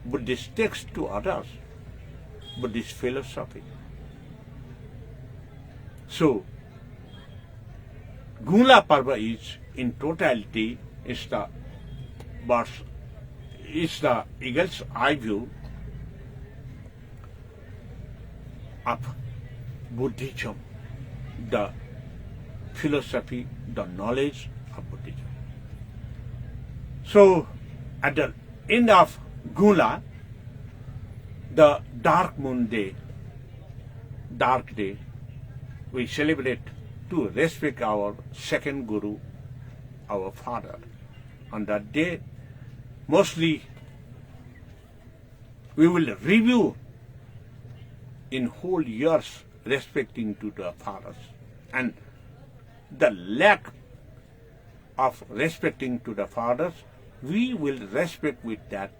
Buddhist texts to others, Buddhist philosophy. So, Gunla Parva is, in totality, is the eagle's eye view of Buddhism, the philosophy, the knowledge of Buddhism. So, at the end of Gunla, the dark day, we celebrate to respect our second Guru, our father. On that day, mostly we will review in whole years respecting to the fathers, and the lack of respecting to the fathers, we will respect with that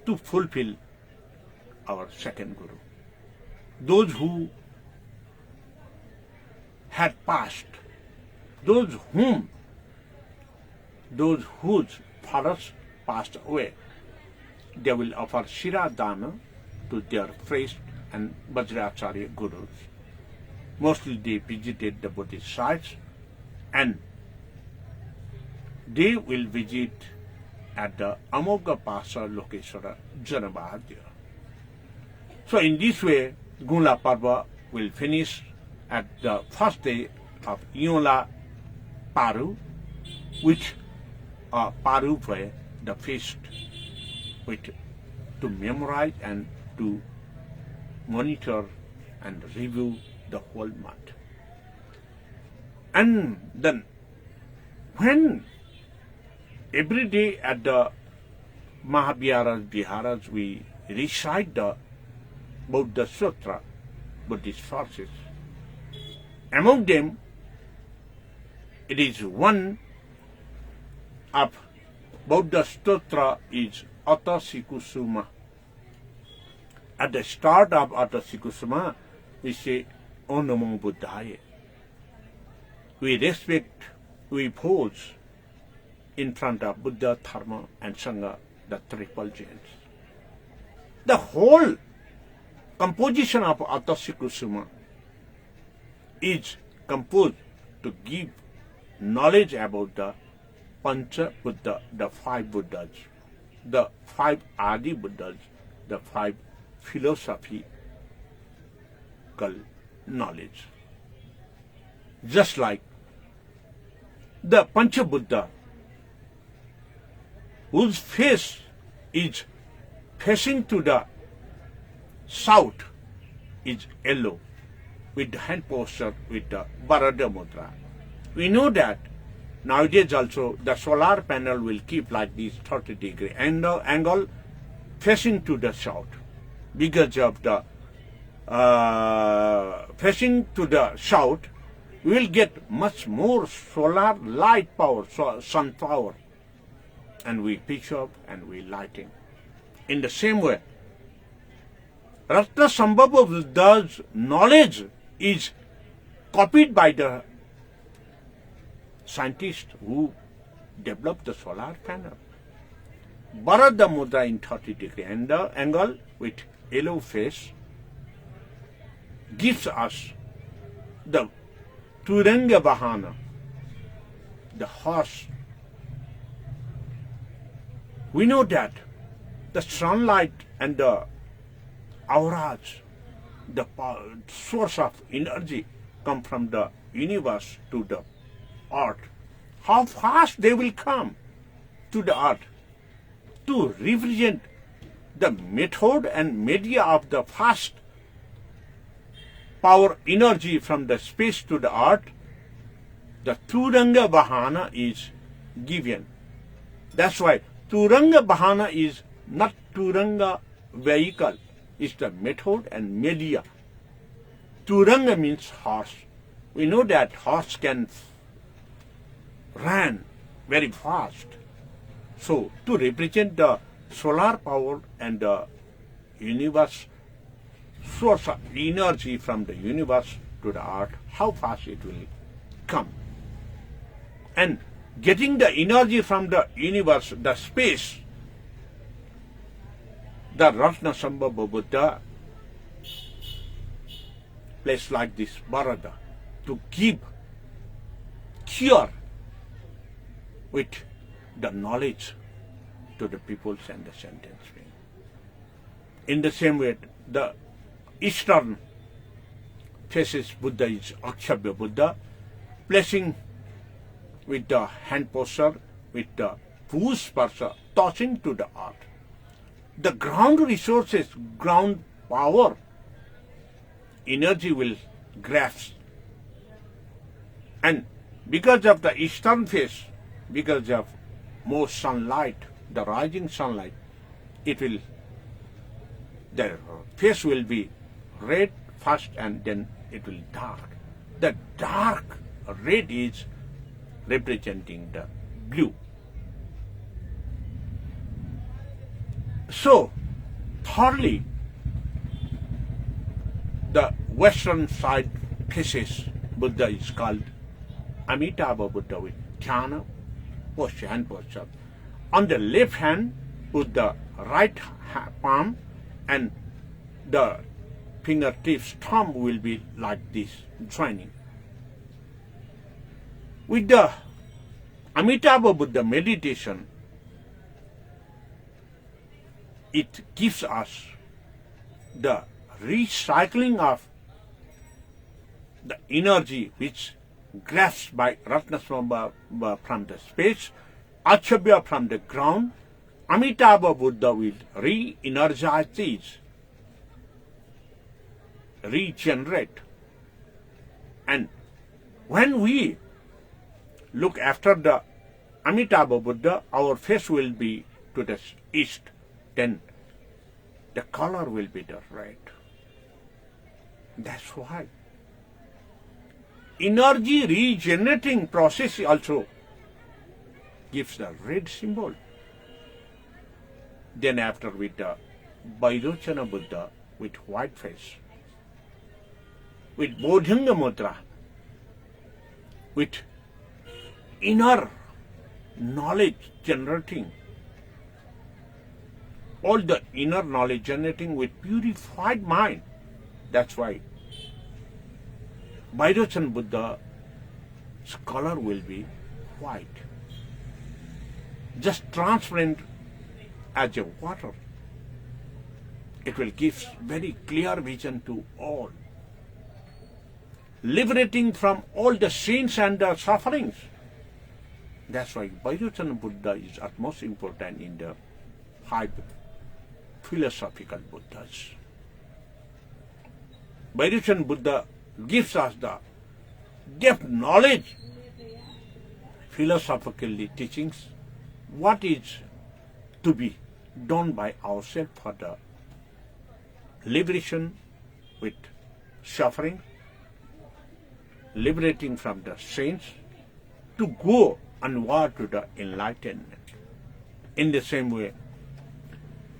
to fulfill our second Guru. Those who had passed, those whose fathers passed away, they will offer Shira Dana to their priest and Vajracharya Gurus. Mostly they visited the Buddhist sites, and they will visit at the Amoga Pasa Lokeshwara Janabhadya. So in this way, Gunla Parva will finish at the first day of Yola Paru, which Paru for the feast, which to memorize and to monitor and review the whole month. And then when every day at the Viharas we recite the Buddha Sutra, Buddhist verses. Among them, it is one of Buddha Sutra is Atasikusuma. At the start of Atasikusuma, we say, O Namo Buddhaya. We respect, we pose in front of Buddha, Dharma, and Sangha, the triple gents. The whole composition of Atasikusuma is composed to give knowledge about the Pancha Buddha, the five Buddhas, the five Adi Buddhas, the five philosophical knowledge. Just like the Pancha Buddha, whose face is facing to the south, is yellow, with the hand posture with the Bharata Mudra. We know that nowadays also the solar panel will keep like this 30-degree angle facing to the south. Because of the facing to the south, we will get much more solar light power, sun power, and we pitch up and we lighting. In the same way, Ratna Sambhava Buddha's knowledge is copied by the scientists who developed the solar panel. Bharata Mudra in 30-degree angle with yellow face gives us the Turanga Vahana, the horse. We know that the sunlight and the auras, the source of energy, come from the universe to the earth. How fast they will come to the earth to represent the method and media of the fast power energy from the space to the earth, the Turanga Vahana is given. That's why Turanga Vahana is not Turanga vehicle, it's the method and media. Turanga means horse. We know that horse can run very fast. So to represent the solar power and the universe source of energy from the universe to the earth, how fast it will come. And getting the energy from the universe, the space, the Rajendra Buddha place like this Bharata to give cure with the knowledge to the peoples and the sentence being. In the same way, the Eastern faces Buddha is Akshabhya Buddha, placing with the hand posture, with the Bhusparsa, tossing to the earth. The ground resources, ground power, energy will grasp. And because of the eastern face, because of more sunlight, the rising sunlight, the face will be red first and then it will dark. The dark red is representing the blue. So, thirdly, the western side faces Buddha is called Amitabha Buddha with jhana posture, hand posture. On the left hand, with the right palm and the fingertips, thumb will be like this, joining. With the Amitabha Buddha meditation, it gives us the recycling of the energy which grasped by Ratnaswamba from the space, Achabhya from the ground. Amitabha Buddha will re-energize these, regenerate. And when we look after the Amitabha Buddha, our face will be to the east, then the color will be the red. That's why energy regenerating process also gives the red symbol. Then after with the Vajrayana Buddha with white face, with Bodhanga Mudra, with inner knowledge generating, all the inner knowledge generating with purified mind. That's why Vajrayana Buddha's color will be white, just transparent as a water. It will give very clear vision to all, liberating from all the sins and the sufferings. That's why Vajrayana Buddha is utmost important in the 5 philosophical Buddhas. Vajrayana Buddha gives us the depth knowledge, philosophically teachings, what is to be done by ourselves for the liberation with suffering, liberating from the sins, to go onward to the enlightenment. In the same way,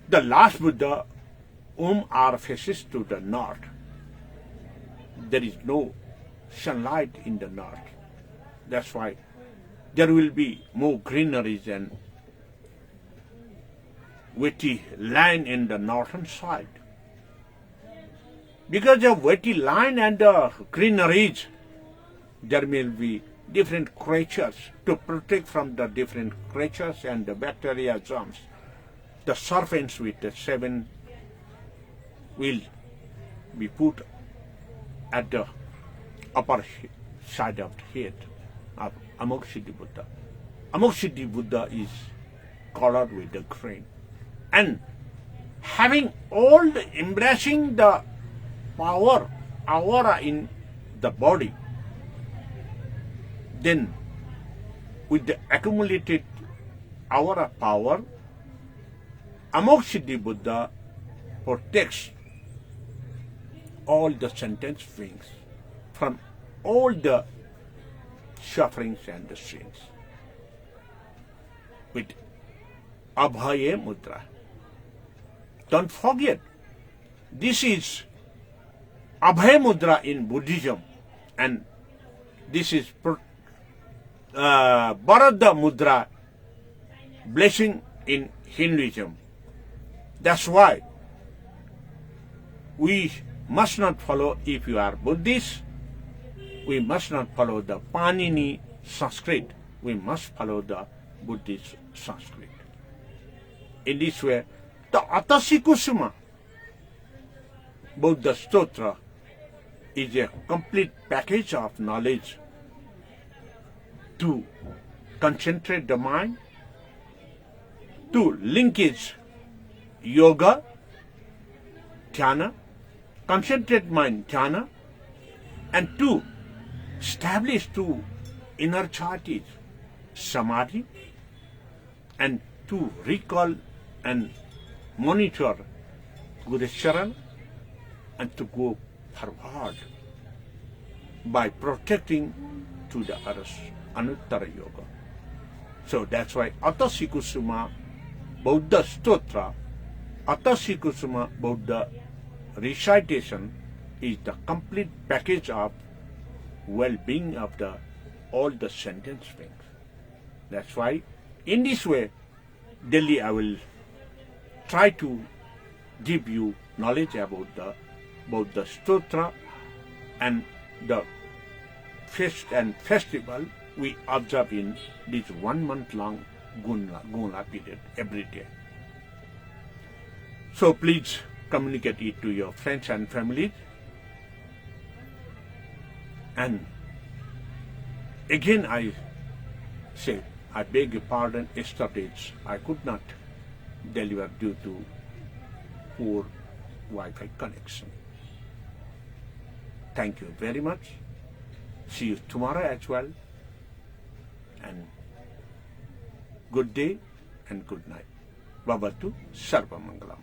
the last Buddha, whom are faces to the north, there is no sunlight in the north. That's why there will be more greeneries and wetty land in the northern side. Because of wetty land and the greeneries, there will be different creatures to protect from the different creatures and the bacteria germs. The serpents with the 7 will be put at the upper side of the head of Amoghasiddhi Buddha. Amoghasiddhi Buddha is colored with the green. And having all the embracing the power, aura in the body, then with the accumulated aura power, Amoghasiddhi Buddha protects all the sentence beings from all the sufferings and the sins. With Abhaya Mudra. Don't forget, this is Abhay Mudra in Buddhism, and this is Bharata Mudra, blessing in Hinduism. That's why we must not follow, if you are Buddhist, we must not follow the Panini Sanskrit. We must follow the Buddhist Sanskrit. In this way, the Atasi Kusuma Buddha Stotra is a complete package of knowledge to concentrate the mind, to linkage yoga, dhyana, concentrate mind dhyana, and to establish two inner charities, samadhi, and to recall and monitor Guru Charan, and to go forward by protecting to the others, Anuttara Yoga. So that's why Atasi Kusuma Buddha Stotra, Atasi Kusuma Buddha recitation is the complete package of well-being of the all the sentence things. That's why in this way, daily I will try to give you knowledge about the Stotra and the feast and festival we observe in this 1 month long Gunla period every day. So please communicate it to your friends and family. And again I say, I beg your pardon, yesterday I could not deliver due to poor Wi-Fi connection. Thank you very much. See you tomorrow as well. And good day and good night. Vavatu Sarva Mangalam.